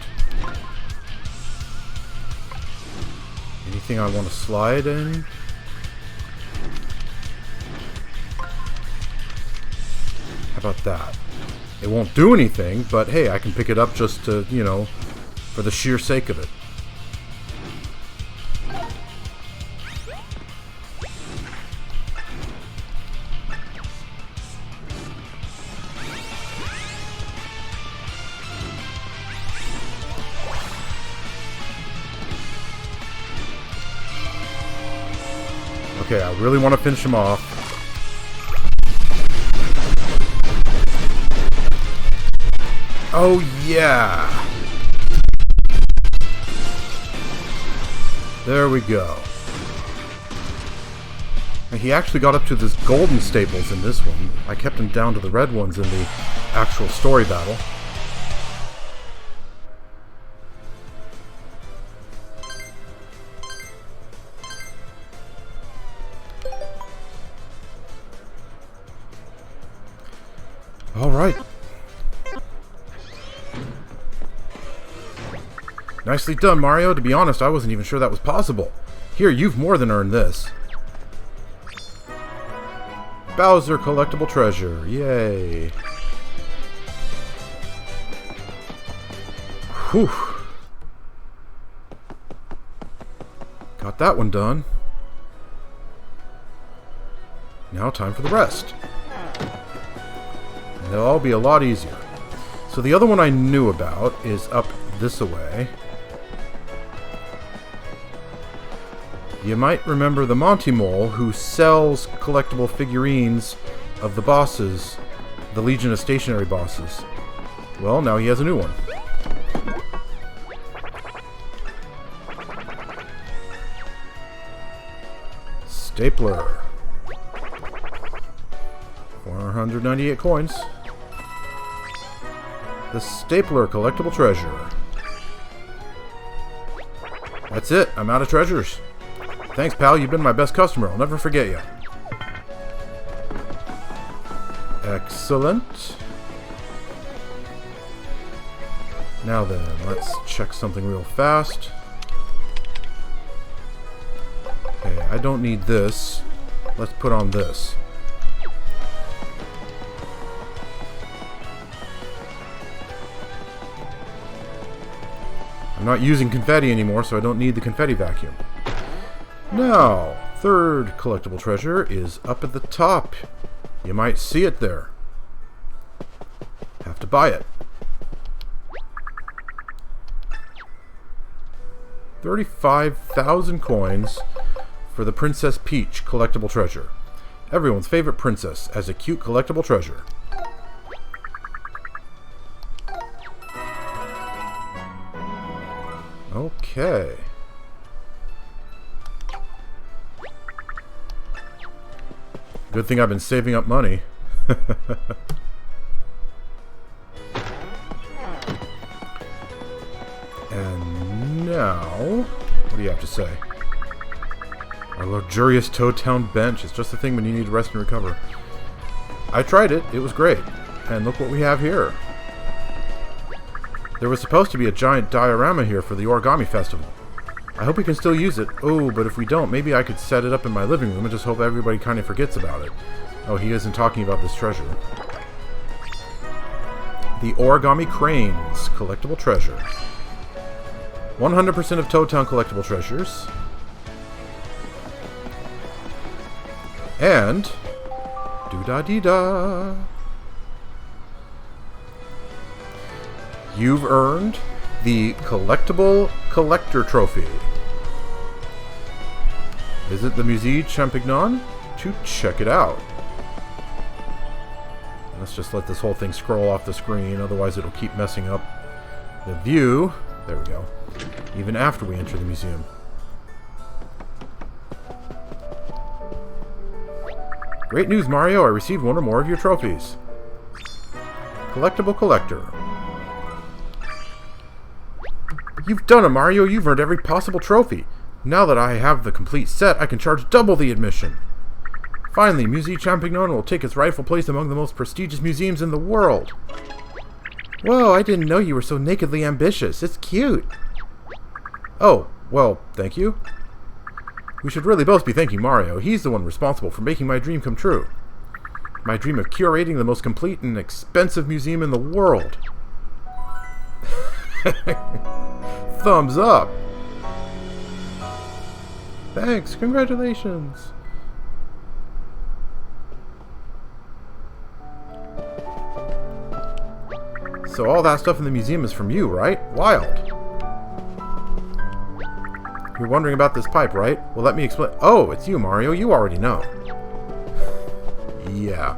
A: Anything I want to slide in? How about that? It won't do anything, but hey, I can pick it up just to, you know, for the sheer sake of it. Okay, I really want to finish him off. Oh, yeah! There we go. And he actually got up to this golden staples in this one. I kept him down to the red ones in the actual story battle. Alright. Nicely done, Mario. To be honest, I wasn't even sure that was possible. Here, you've more than earned this. Bowser collectible treasure. Yay. Whew. Got that one done. Now time for the rest. And they'll all be a lot easier. So the other one I knew about is up this way. You might remember the Monty Mole, who sells collectible figurines of the bosses, the Legion of Stationary bosses. Well, now he has a new one. Stapler. 498 coins. The Stapler collectible treasure. That's it. I'm out of treasures. Thanks, pal. You've been my best customer. I'll never forget you. Excellent. Now then, let's check something real fast. Okay, I don't need this. Let's put on this. I'm not using confetti anymore, so I don't need the confetti vacuum. Now, third collectible treasure is up at the top. You might see it there. Have to buy it. 35,000 coins for the Princess Peach collectible treasure. Everyone's favorite princess as a cute collectible treasure. Okay. Good thing I've been saving up money. And now, what do you have to say? Our luxurious Toad Town bench is just the thing when you need to rest and recover. I tried it. It was great. And look what we have here. There was supposed to be a giant diorama here for the Origami Festival. I hope we can still use it. Oh, but if we don't, maybe I could set it up in my living room and just hope everybody kind of forgets about it. Oh, he isn't talking about this treasure. The Origami Cranes collectible treasure. 100% of Toad Town collectible treasures. And doo-da-dee-da. You've earned the Collectible Collector Trophy. Visit the Musée Champignon to check it out. Let's just let this whole thing scroll off the screen, otherwise it'll keep messing up the view. There we go. Even after we enter the museum. Great news, Mario! I received one or more of your trophies. Collectible Collector. You've done it, Mario! You've earned every possible trophy! Now that I have the complete set, I can charge double the admission! Finally, Musée Champignon will take its rightful place among the most prestigious museums in the world! Whoa, I didn't know you were so nakedly ambitious. It's cute! Oh, well, thank you. We should really both be thanking Mario. He's the one responsible for making my dream come true. My dream of curating the most complete and expensive museum in the world. Thumbs up! Thanks, congratulations! So all that stuff in the museum is from you, right? Wild! You're wondering about this pipe, right? Well, let me explain. Oh, it's you, Mario. You already know. Yeah.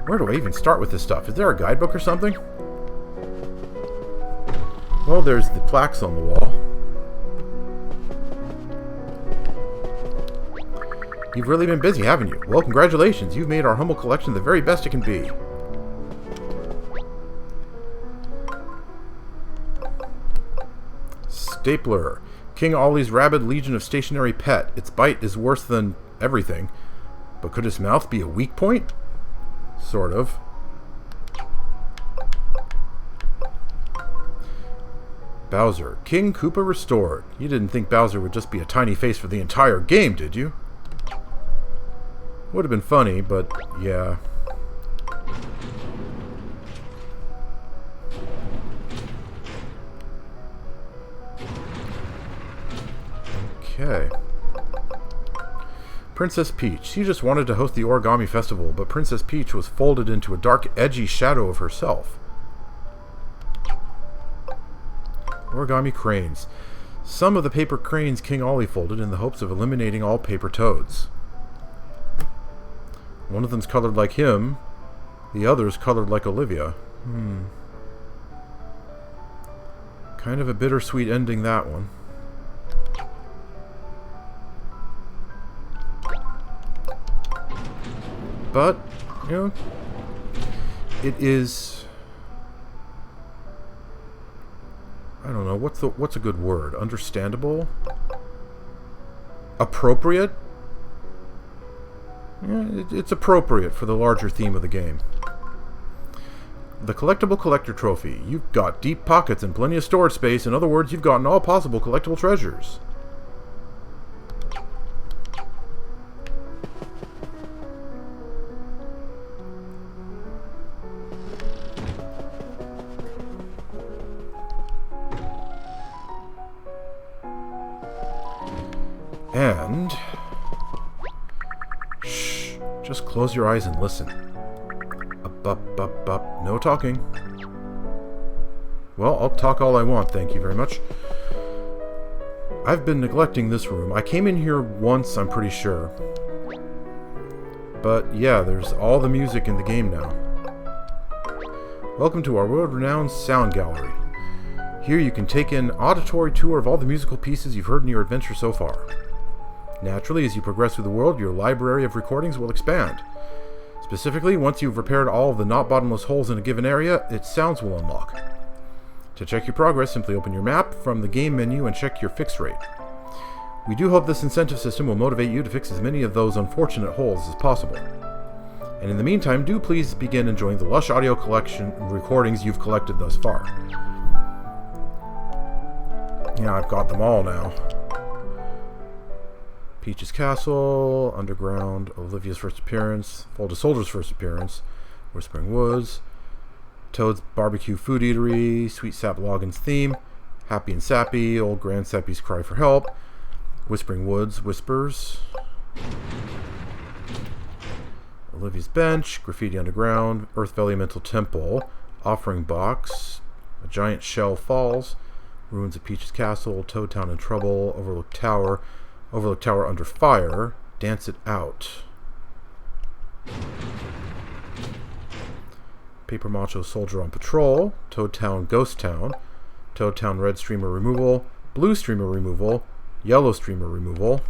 A: Where do I even start with this stuff? Is there a guidebook or something? Well, there's the plaques on the wall. You've really been busy, haven't you? Well, congratulations. You've made our humble collection the very best it can be. Stapler. King Ollie's rabid legion of stationary pet. Its bite is worse than everything. But could its mouth be a weak point? Sort of. Bowser. King Koopa restored. You didn't think Bowser would just be a tiny face for the entire game, did you? Would have been funny, but yeah. Okay. Princess Peach. She just wanted to host the Origami Festival, but Princess Peach was folded into a dark, edgy shadow of herself. Origami Cranes. Some of the paper cranes King Ollie folded in the hopes of eliminating all paper toads. One of them's colored like him, the other's colored like Olivia. Kind of a bittersweet ending, that one. But, you know, it is... I don't know, what's a good word? Understandable? Appropriate? Yeah, it's appropriate for the larger theme of the game. The Collectible Collector Trophy. You've got deep pockets and plenty of storage space. In other words, you've gotten all possible collectible treasures. And... shh. Just close your eyes and listen. Up. No talking. Well, I'll talk all I want, thank you very much. I've been neglecting this room. I came in here once, I'm pretty sure. But yeah, there's all the music in the game now. Welcome to our world-renowned sound gallery. Here you can take an auditory tour of all the musical pieces you've heard in your adventure so far. Naturally, as you progress through the world, your library of recordings will expand. Specifically, once you've repaired all of the not bottomless holes in a given area, its sounds will unlock. To check your progress, simply open your map from the game menu and check your fix rate. We do hope this incentive system will motivate you to fix as many of those unfortunate holes as possible. And in the meantime, do please begin enjoying the lush audio collection recordings you've collected thus far. Yeah, I've got them all now. Peach's Castle, Underground, Olivia's first appearance, Folded Soldier's first appearance, Whispering Woods, Toad's Barbecue Food Eatery, Sweet Sap Loggin's Theme, Happy and Sappy, Old Grand Sappy's Cry for Help, Whispering Woods, Whispers, Olivia's Bench, Graffiti Underground, Earth Valley Mental Temple, Offering Box, A Giant Shell Falls, Ruins of Peach's Castle, Toad Town in Trouble, Overlook Tower Under Fire, Dance It Out. Paper Macho Soldier on Patrol, Toad Town Ghost Town, Toad Town Red Streamer Removal, Blue Streamer Removal, Yellow Streamer Removal,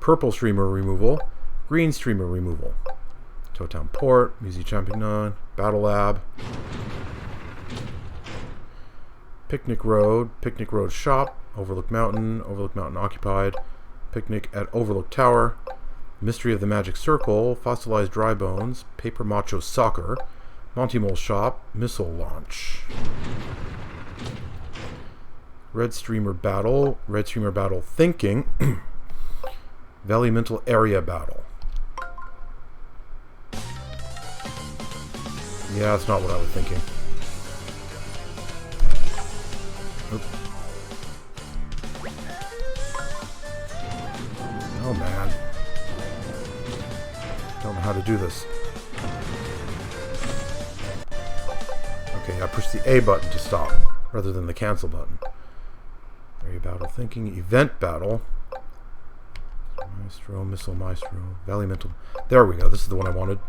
A: Purple Streamer Removal, Green Streamer Removal, Toad Town Port, Musée Champignon, Battle Lab, Picnic Road Shop, Overlook Mountain Occupied, Picnic at Overlook Tower, Mystery of the Magic Circle, Fossilized Dry Bones, Paper Macho Soccer, Monty Mole Shop, Missile Launch, Red Streamer Battle Thinking, Valley Mental Area Battle. Yeah, that's not what I was thinking. Oop. Oh man. Don't know how to do this. Okay, I push the A button to stop, rather than the cancel button. Area Battle Thinking, Event Battle. Maestro, Missile Maestro, Valley Mental. There we go, this is the one I wanted.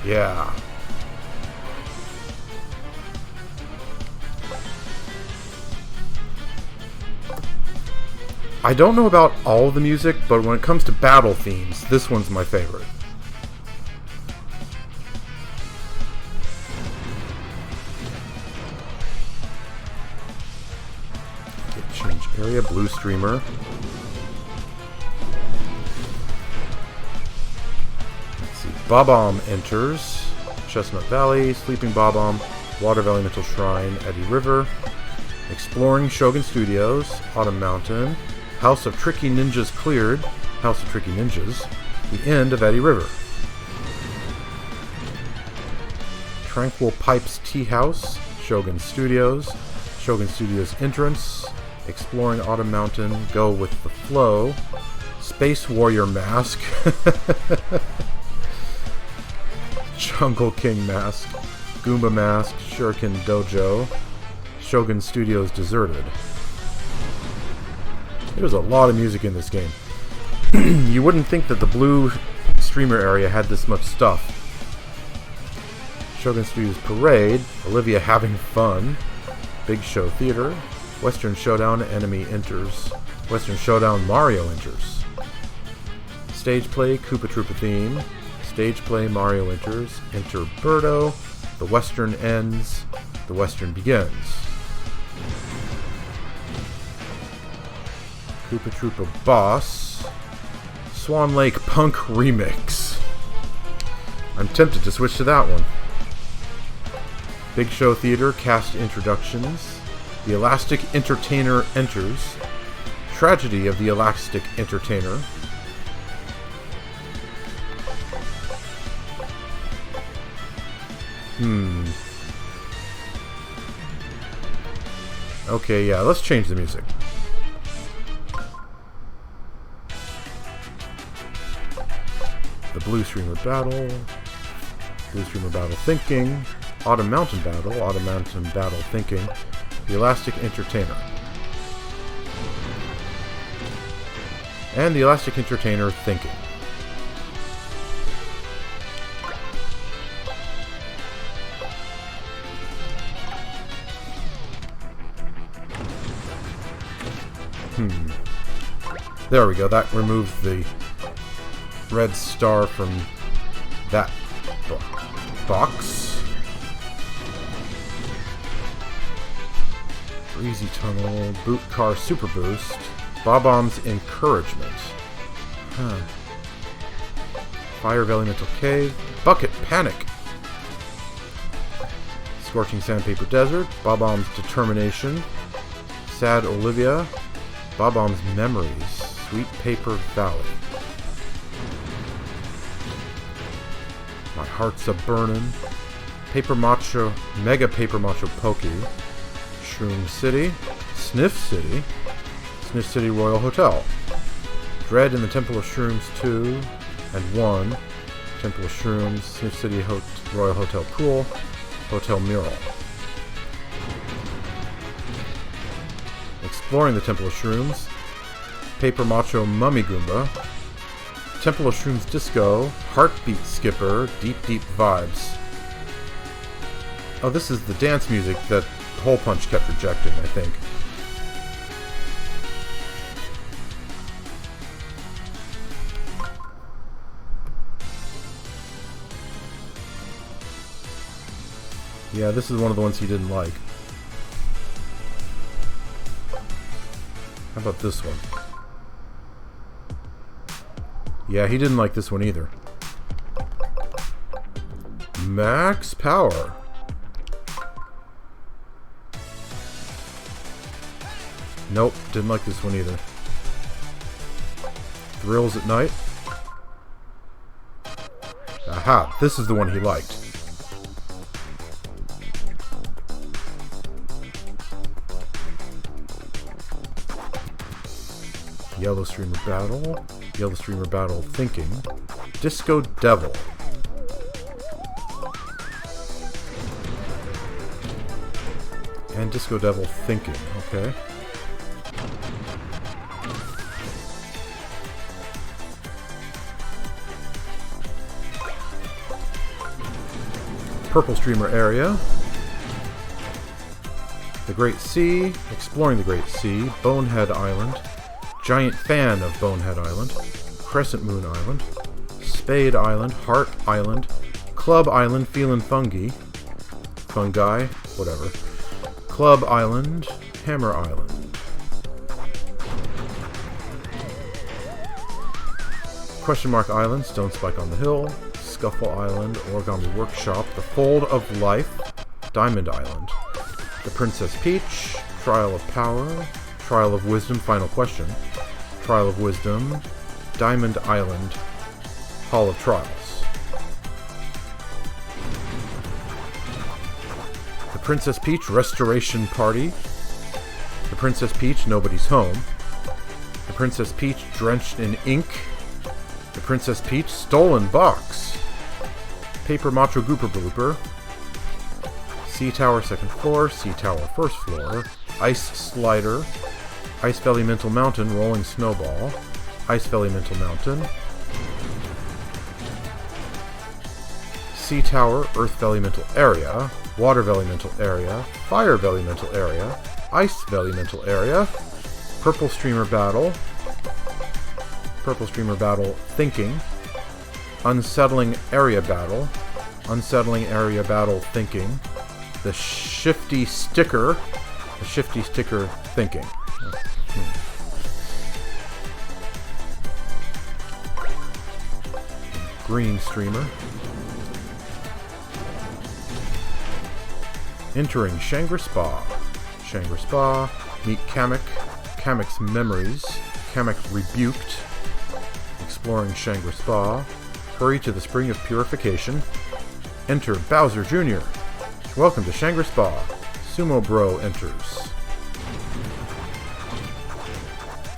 A: Yeah. I don't know about all of the music, but when it comes to battle themes, this one's my favorite. Okay, change area, Blue Streamer. Bob-omb enters, Chestnut Valley, Sleeping Bob-omb, Water Valley Mental Shrine, Eddy River, Exploring Shogun Studios, Autumn Mountain, House of Tricky Ninjas cleared, House of Tricky Ninjas, the end of Eddy River. Tranquil Pipes Tea House, Shogun Studios entrance, Exploring Autumn Mountain, Go with the Flow, Space Warrior Mask, Jungle King Mask, Goomba Mask, Shuriken Dojo, Shogun Studios Deserted. There's a lot of music in this game. You wouldn't think that the blue streamer area had this much stuff. Shogun Studios Parade, Olivia having fun, Big Show Theater, Western Showdown Enemy enters, Western Showdown Mario enters, Stage Play Koopa Troopa theme, Stage Play Mario enters, Enter Birdo, The Western ends, The Western begins. Koopa Troopa Boss, Swan Lake Punk Remix. I'm tempted to switch to that one. Big Show Theater cast introductions. The Elastic Entertainer enters. Tragedy of the Elastic Entertainer. Okay, yeah, let's change the music. The Blue Streamer Battle. Blue Streamer Battle Thinking. Autumn Mountain Battle. Autumn Mountain Battle Thinking. The Elastic Entertainer. And the Elastic Entertainer Thinking. There we go. That removes the red star from that box. Breezy Tunnel, Boot Car Super Boost, Bob-Omb's Encouragement. Fire of Elemental Cave, Bucket Panic, Scorching Sandpaper Desert, Bob-Omb's Determination, Sad Olivia, Bob-Omb's Memories, Sweet Paper Valley. My Heart's a Burnin', Paper Macho, Mega Paper Macho Pokey, Shroom City, Sniff City, Sniff City Royal Hotel, Dread in the Temple of Shrooms 2 and 1, Temple of Shrooms, Sniff City Royal Hotel Pool, Hotel Mural. Exploring the Temple of Shrooms, Paper Macho Mummy Goomba, Temple of Shrooms Disco, Heartbeat Skipper, Deep Deep Vibes. Oh, this is the dance music that Hole Punch kept rejecting, I think. Yeah, this is one of the ones he didn't like. How about this one? Yeah, he didn't like this one either. Max Power. Nope, didn't like this one either. Thrills at Night. Aha, this is the one he liked. Yellow Streamer Battle, Yellow Streamer Battle Thinking, Disco Devil. And Disco Devil Thinking, okay. Purple Streamer Area, The Great Sea, Exploring the Great Sea, Bonehead Island, Giant Fan of Bonehead Island, Crescent Moon Island, Spade Island, Heart Island, Club Island, Feelin' Fungi, whatever, Club Island, Hammer Island, Question Mark Island, Stone Spike on the Hill, Scuffle Island, Origami Workshop, The Fold of Life, Diamond Island, The Princess Peach, Trial of Power, Trial of Wisdom, Final Question, Trial of Wisdom, Diamond Island, Hall of Trials. The Princess Peach Restoration Party, The Princess Peach Nobody's Home, The Princess Peach Drenched in Ink, The Princess Peach Stolen Box, Paper Macho Gooper Blooper, Sea Tower second floor, Sea Tower first floor, Ice Slider, Ice Valley Mental Mountain, Rolling Snowball, Ice Valley Mental Mountain, Sea Tower, Earth Valley Mental Area, Water Valley Mental Area, Fire Valley Mental Area, Ice Valley Mental Area, Purple Streamer Battle, Thinking, Unsettling Area Battle, Thinking, the Shifty Sticker, Thinking. Green Streamer. Entering Shangri Spa. Meet Kamek. Kamek's Memories. Kamek Rebuked. Exploring Shangri Spa. Hurry to the Spring of Purification. Enter Bowser Jr. Welcome to Shangri Spa. Sumo Bro enters.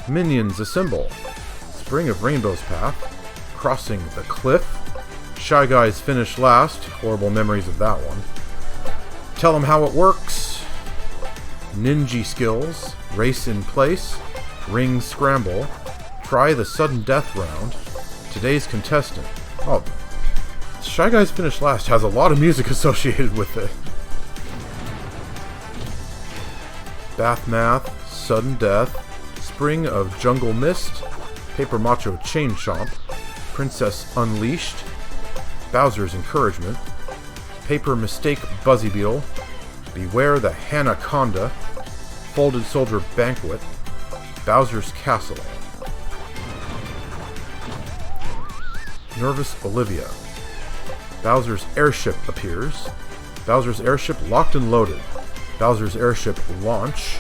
A: Minions Assemble. Spring of Rainbow's Path. Crossing the Cliff. Shy Guys finish last. Horrible memories of that one. Tell them how it works. Ninja Skills. Race in Place. Ring Scramble. Try the Sudden Death Round. Today's contestant. Oh, Shy Guys finish last has a lot of music associated with it. Bath Math. Sudden Death. Spring of Jungle Mist. Paper Macho Chain Chomp. Princess Unleashed. Bowser's Encouragement. Paper Mistake Buzzy Beetle. Beware the Hanaconda. Folded Soldier Banquet. Bowser's Castle. Nervous Olivia. Bowser's Airship appears. Bowser's Airship locked and loaded. Bowser's Airship launch.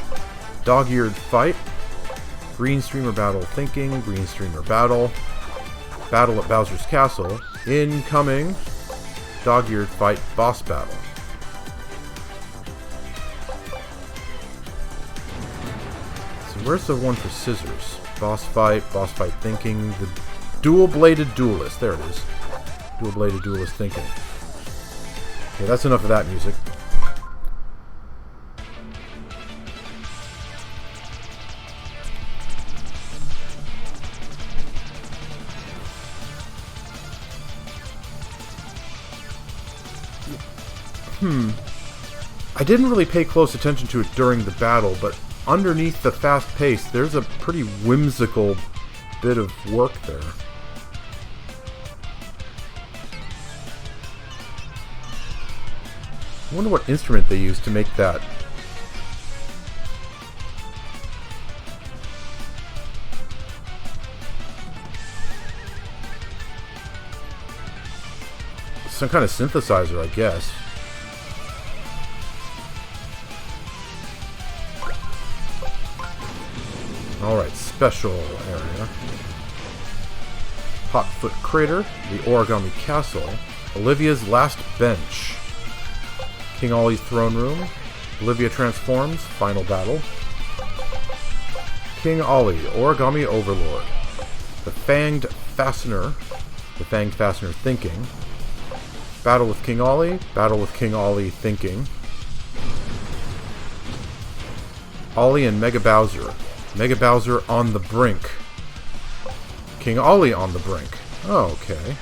A: Dog-eared fight. Green Streamer Battle Thinking. Green Streamer Battle. Battle at Bowser's Castle. Incoming. Dog-eared fight boss battle. So where's the one for scissors? Boss fight thinking. The dual-bladed duelist. There it is. Dual-bladed duelist thinking. Okay, that's enough of that music. I didn't really pay close attention to it during the battle, but underneath the fast pace, there's a pretty whimsical bit of work there. I wonder what instrument they used to make that. Some kind of synthesizer, I guess. Alright, special area. Hotfoot Crater, the Origami Castle, Olivia's Last Bench, King Ollie's Throne Room, Olivia Transforms, Final Battle, King Ollie, Origami Overlord, the Fanged Fastener Thinking, Battle with King Ollie Thinking, Ollie and Mega Bowser on the brink. King Ollie on the brink. Oh, okay.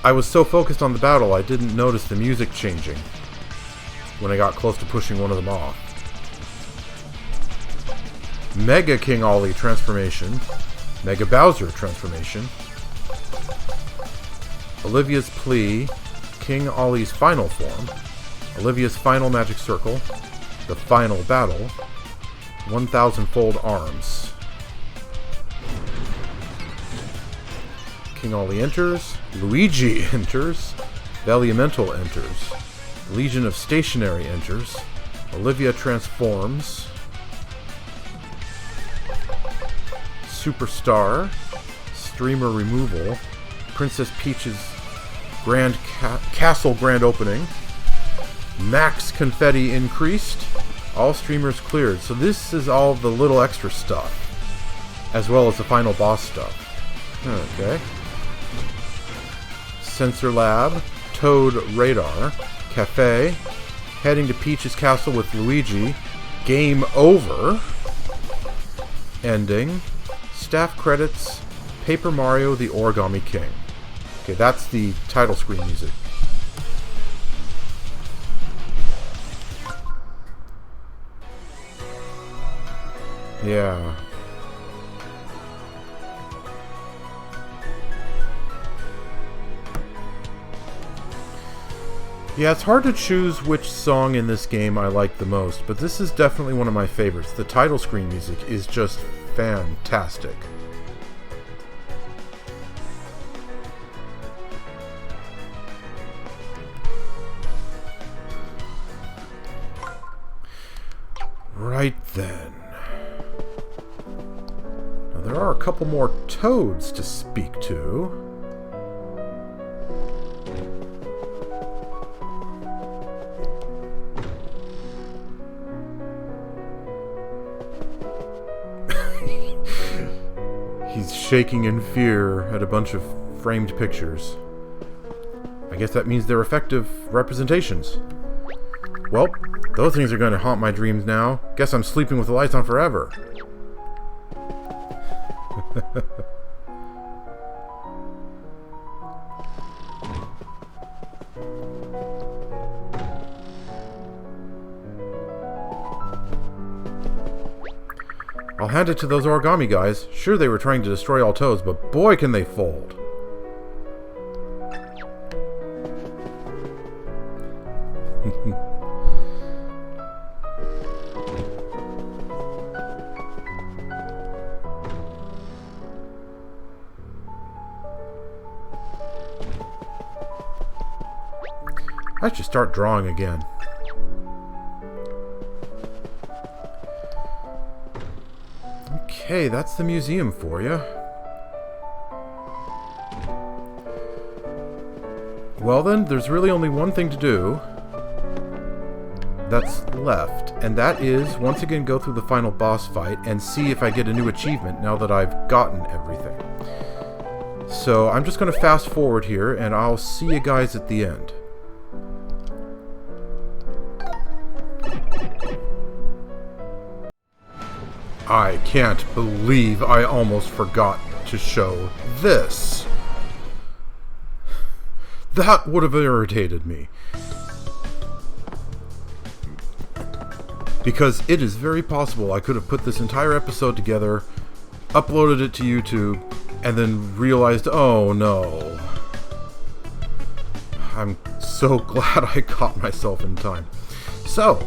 A: I was so focused on the battle I didn't notice the music changing when I got close to pushing one of them off. Mega King Ollie transformation. Mega Bowser transformation. Olivia's plea. King Ollie's final form. Olivia's final magic circle. The final battle. 1,000-fold arms. King Ollie enters. Luigi enters. Valiamental enters. Legion of Stationary enters. Olivia transforms. Superstar. Streamer removal. Princess Peach's Grand Castle Grand Opening. Max confetti increased. All streamers cleared. So this is all the little extra stuff, as well as the final boss stuff. Okay. Sensor Lab, Toad Radar, Cafe. Heading to Peach's castle with Luigi. Game over. Ending. Staff credits. Paper Mario: The Origami King. Okay, that's the title screen music. Yeah. Yeah, it's hard to choose which song in this game I like the most, but this is definitely one of my favorites. The title screen music is just fantastic. Right then. Now there are a couple more toads to speak to. He's shaking in fear at a bunch of framed pictures. I guess that means they're effective representations. Well, those things are going to haunt my dreams now. Guess I'm sleeping with the lights on forever. I'll hand it to those origami guys. Sure, they were trying to destroy all toads, but boy can they fold. I should start drawing again. Okay, that's the museum for you. Well then, there's really only one thing to do that's left, and that is, once again, go through the final boss fight and see if I get a new achievement now that I've gotten everything. So I'm just going to fast forward here, and I'll see you guys at the end. I can't believe I almost forgot to show this. That would have irritated me. Because it is very possible I could have put this entire episode together, uploaded it to YouTube, and then realized, oh no. I'm so glad I caught myself in time. So,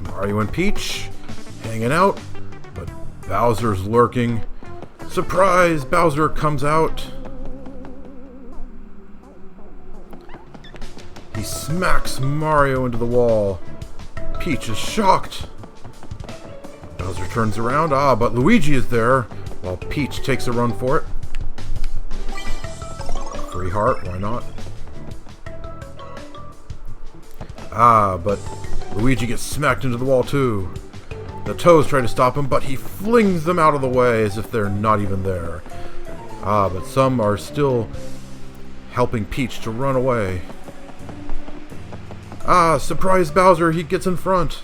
A: Mario and Peach hanging out, but Bowser's lurking. Surprise! Bowser comes out. He smacks Mario into the wall. Peach is shocked. Bowser turns around. Ah, but Luigi is there, while Peach takes a run for it. Free heart, why not? Ah, but Luigi gets smacked into the wall too. The Toads try to stop him, but he flings them out of the way as if they're not even there. Ah, but some are still helping Peach to run away. Ah, surprise Bowser, he gets in front.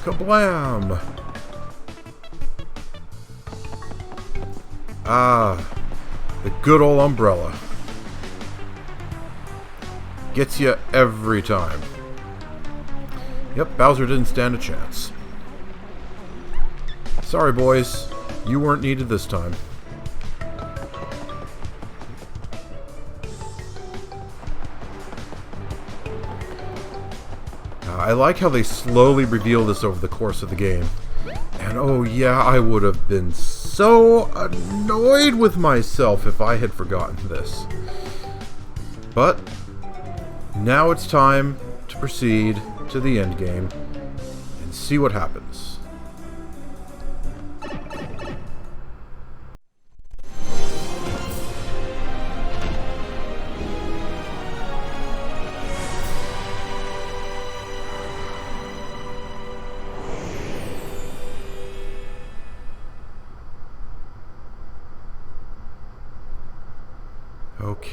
A: Kablam! Ah, the good old umbrella. Gets you every time. Yep, Bowser didn't stand a chance. Sorry, boys. You weren't needed this time. I like how they slowly reveal this over the course of the game. And oh yeah, I would have been so annoyed with myself if I had forgotten this. But now it's time to proceed to the end game and see what happens.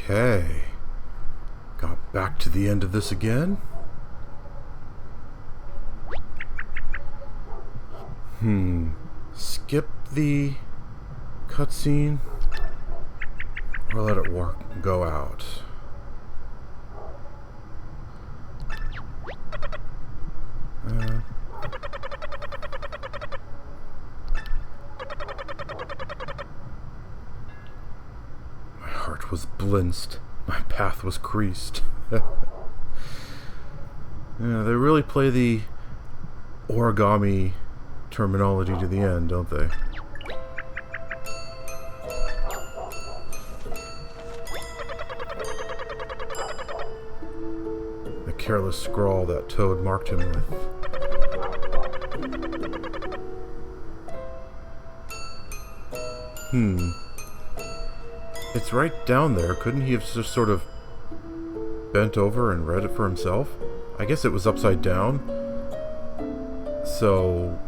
A: Okay. Got back to the end of this again. Skip the cutscene or let it go out. My heart was blinched. My path was creased. Yeah, they really play the origami terminology to the end, don't they? The careless scrawl that Toad marked him with. It's right down there. Couldn't he have just sort of bent over and read it for himself? I guess it was upside down. So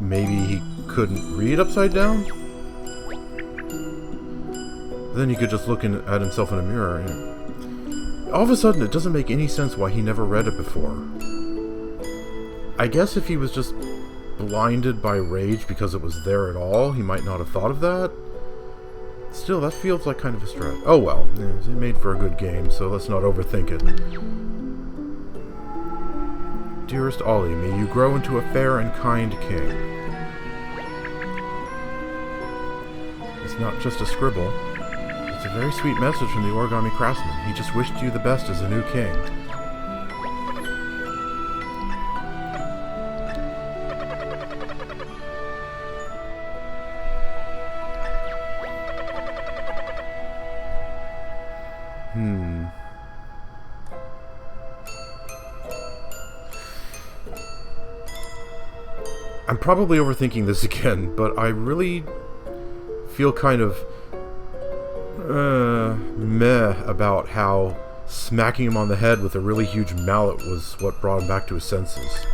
A: maybe he couldn't read upside down? Then he could just look at himself in a mirror. And all of a sudden, it doesn't make any sense why he never read it before. I guess if he was just blinded by rage because it was there at all, he might not have thought of that. Still, that feels like kind of a stretch. Oh well, it made for a good game, so let's not overthink it. Dearest Ollie, may you grow into a fair and kind king. It's not just a scribble. It's a very sweet message from the Origami Craftsman. He just wished you the best as a new king. I'm probably overthinking this again, but I really feel kind of meh about how smacking him on the head with a really huge mallet was what brought him back to his senses.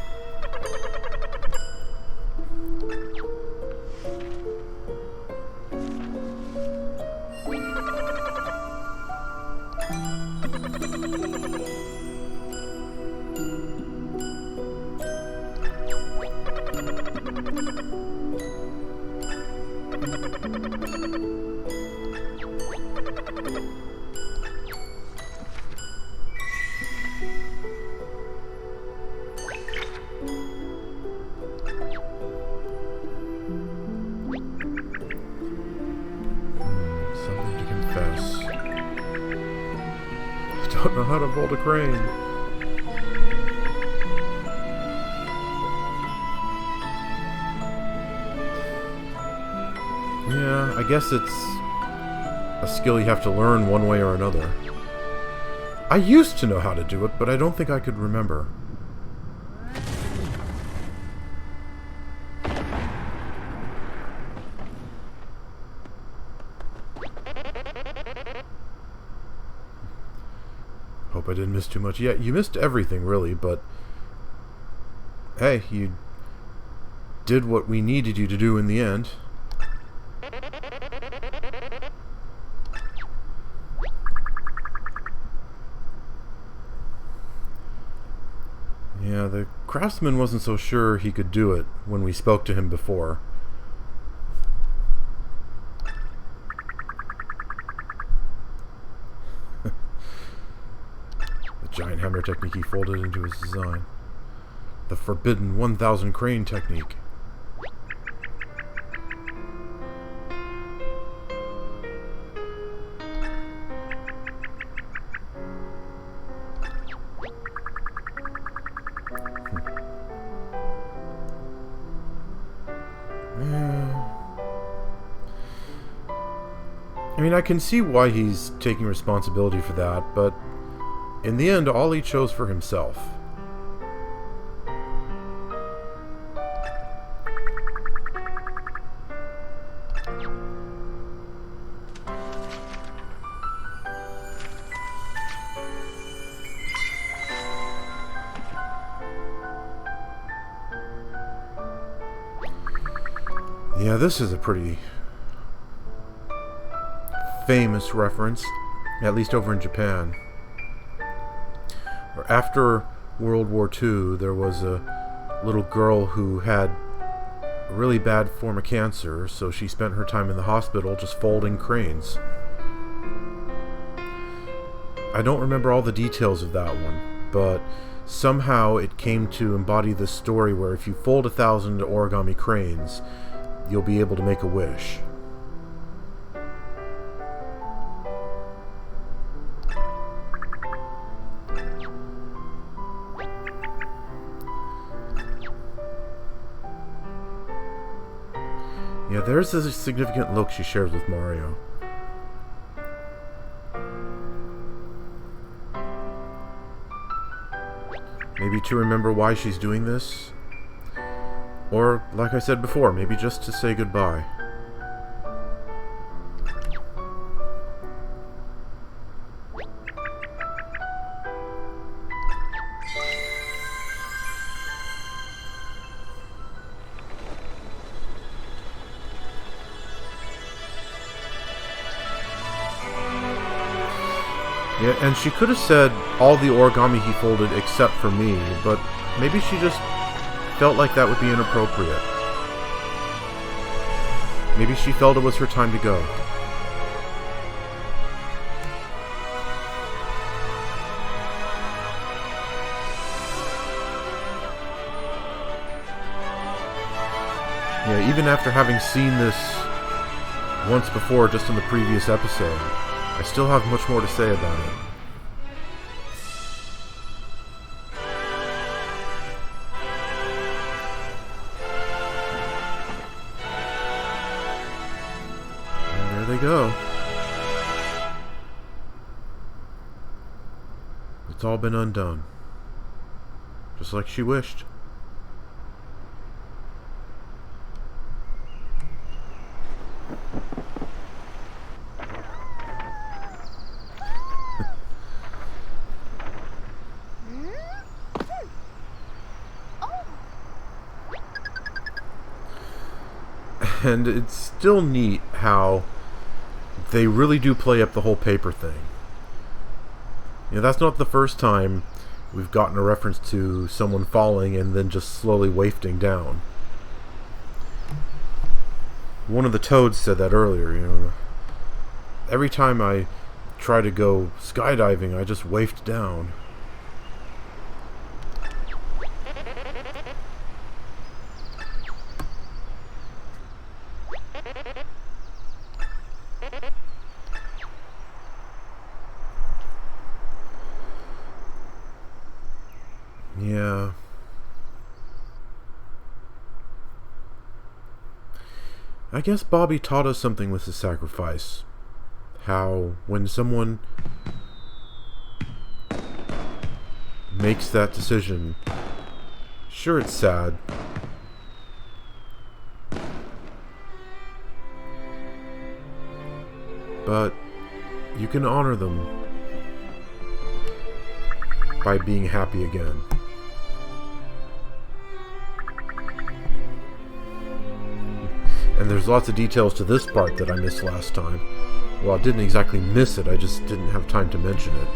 A: I don't know how to hold a crane. Yeah, I guess it's a skill you have to learn one way or another. I used to know how to do it, but I don't think I could remember. Hope I didn't miss too much. Yeah, you missed everything, really, but hey, you did what we needed you to do in the end. Yeah, the craftsman wasn't so sure he could do it when we spoke to him before. Giant hammer technique he folded into his design. The forbidden 1000 crane technique. I mean, I can see why he's taking responsibility for that, but in the end, all he chose for himself. Yeah, this is a pretty famous reference. At least over in Japan. After World War II, there was a little girl who had a really bad form of cancer, so she spent her time in the hospital just folding cranes. I don't remember all the details of that one, but somehow it came to embody this story where if you fold 1,000 origami cranes, you'll be able to make a wish. Yeah, there's a significant look she shares with Mario. Maybe to remember why she's doing this? Or, like I said before, maybe just to say goodbye. Yeah, and she could have said all the origami he folded except for me, but maybe she just felt like that would be inappropriate. Maybe she felt it was her time to go. Yeah, even after having seen this once before, just in the previous episode, I still have much more to say about it. And there they go. It's all been undone. Just like she wished. And it's still neat how they really do play up the whole paper thing. You know, that's not the first time we've gotten a reference to someone falling and then just slowly wafting down. One of the Toads said that earlier, you know. Every time I try to go skydiving, I just waft down. Yeah. I guess Bobby taught us something with his sacrifice. How when someone makes that decision, sure, it's sad. But you can honor them by being happy again. And there's lots of details to this part that I missed last time. Well, I didn't exactly miss it, I just didn't have time to mention it.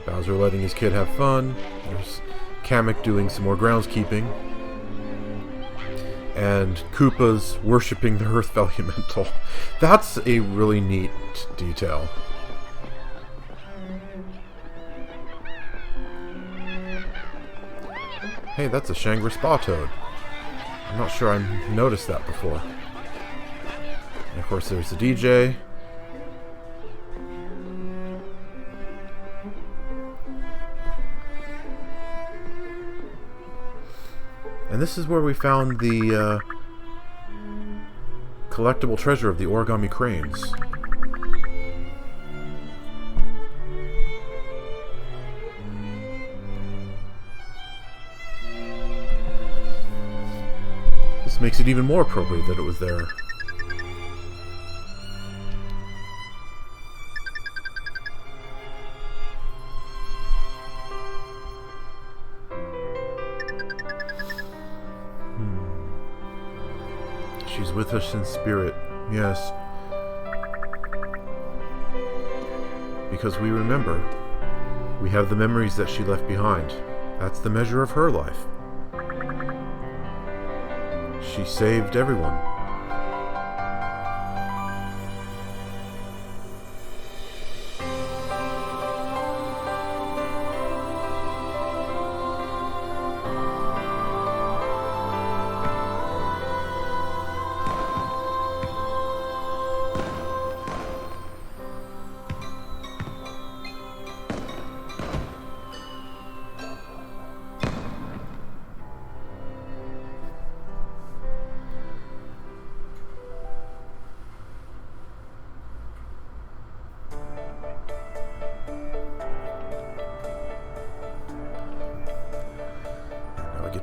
A: Bowser letting his kid have fun. There's Kamek doing some more groundskeeping. And Koopa's worshipping the Earth Elemental. That's a really neat detail. Hey, that's a Shangri-Spa Toad. I'm not sure I noticed that before. And of course there's the DJ. And this is where we found the collectible treasure of the origami cranes. This makes it even more appropriate that it was there. with us in spirit, yes. Because we remember. We have the memories that she left behind. That's the measure of her life. She saved everyone.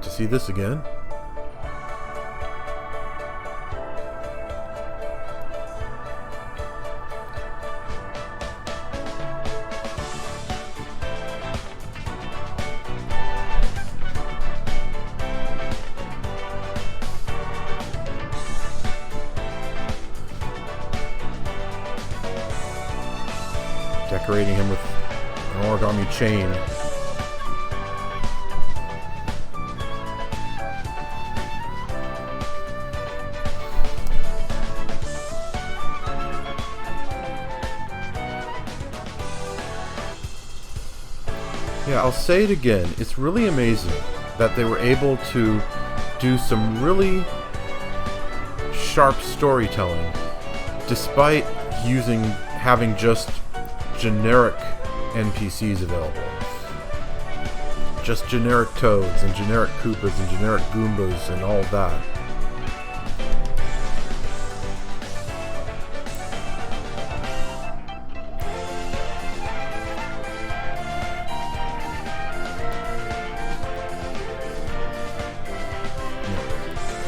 A: To see this again. Decorating him with an origami chain. Yeah, I'll say it again. It's really amazing that they were able to do some really sharp storytelling despite having just generic NPCs available. Just generic Toads and generic Koopas and generic Goombas and all that.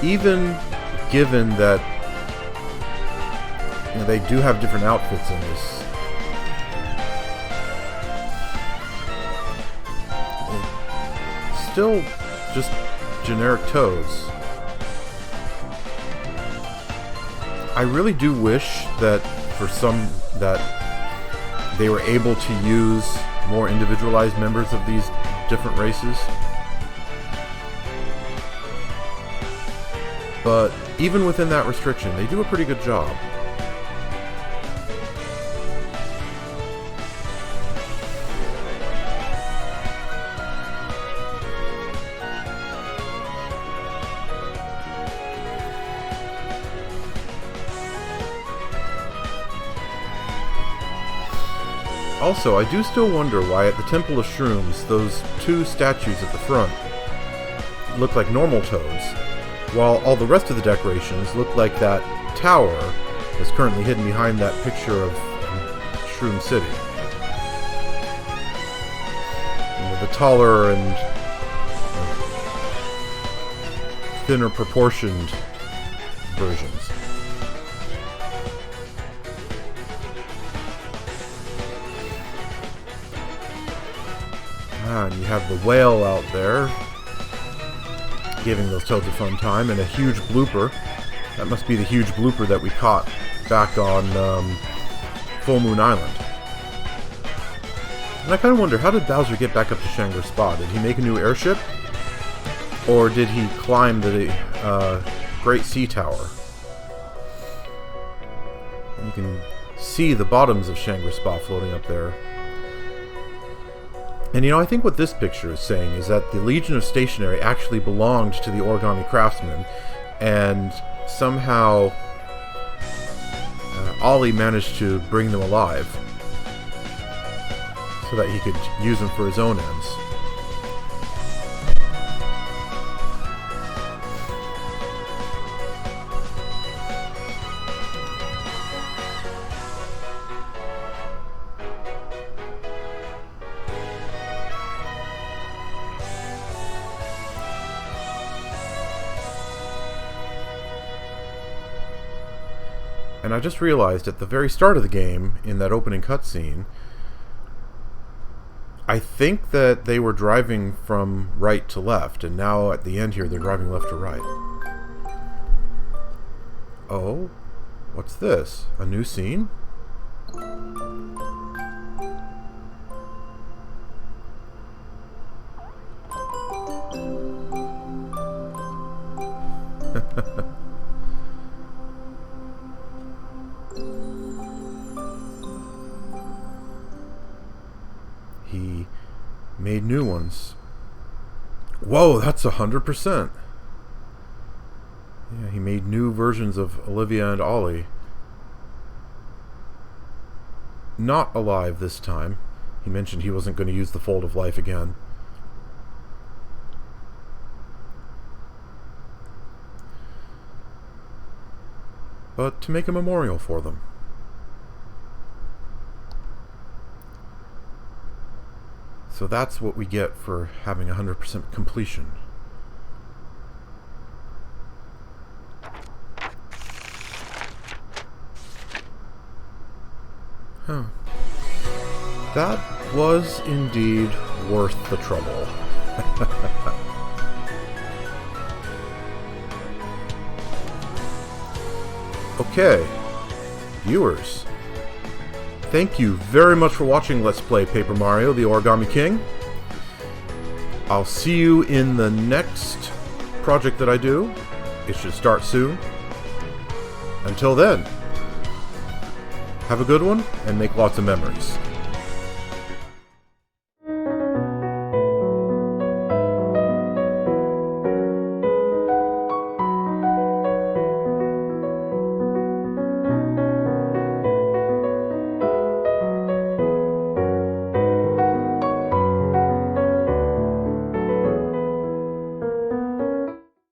A: Even given that they do have different outfits in this, it's still just generic Toads. I really do wish that they were able to use more individualized members of these different races. But even within that restriction, they do a pretty good job. Also, I do still wonder why at the Temple of Shrooms, those two statues at the front look like normal Toads, while all the rest of the decorations look like that tower that's currently hidden behind that picture of Shroom City. The taller and thinner proportioned versions. And you have the whale out there giving those Toads a fun time, and a huge blooper. That must be the huge blooper that we caught back on Full Moon Island. And I kind of wonder, how did Bowser get back up to Shangri Spa? Did he make a new airship? Or did he climb the Great Sea Tower? And you can see the bottoms of Shangri Spa floating up there. And I think what this picture is saying is that the Legion of Stationery actually belonged to the Origami Craftsman, and somehow Ali managed to bring them alive so that he could use them for his own ends. And I just realized at the very start of the game, in that opening cutscene, I think that they were driving from right to left, and now at the end here they're driving left to right. Oh, what's this? A new scene? He made new ones. Whoa, that's 100%. Yeah, he made new versions of Olivia and Ali. Not alive this time. He mentioned he wasn't going to use the Fold of Life again. But to make a memorial for them. So that's what we get for having 100% completion. Huh. That was indeed worth the trouble. Okay, viewers, thank you very much for watching Let's Play Paper Mario: The Origami King. I'll see you in the next project that I do. It should start soon. Until then, have a good one and make lots of memories.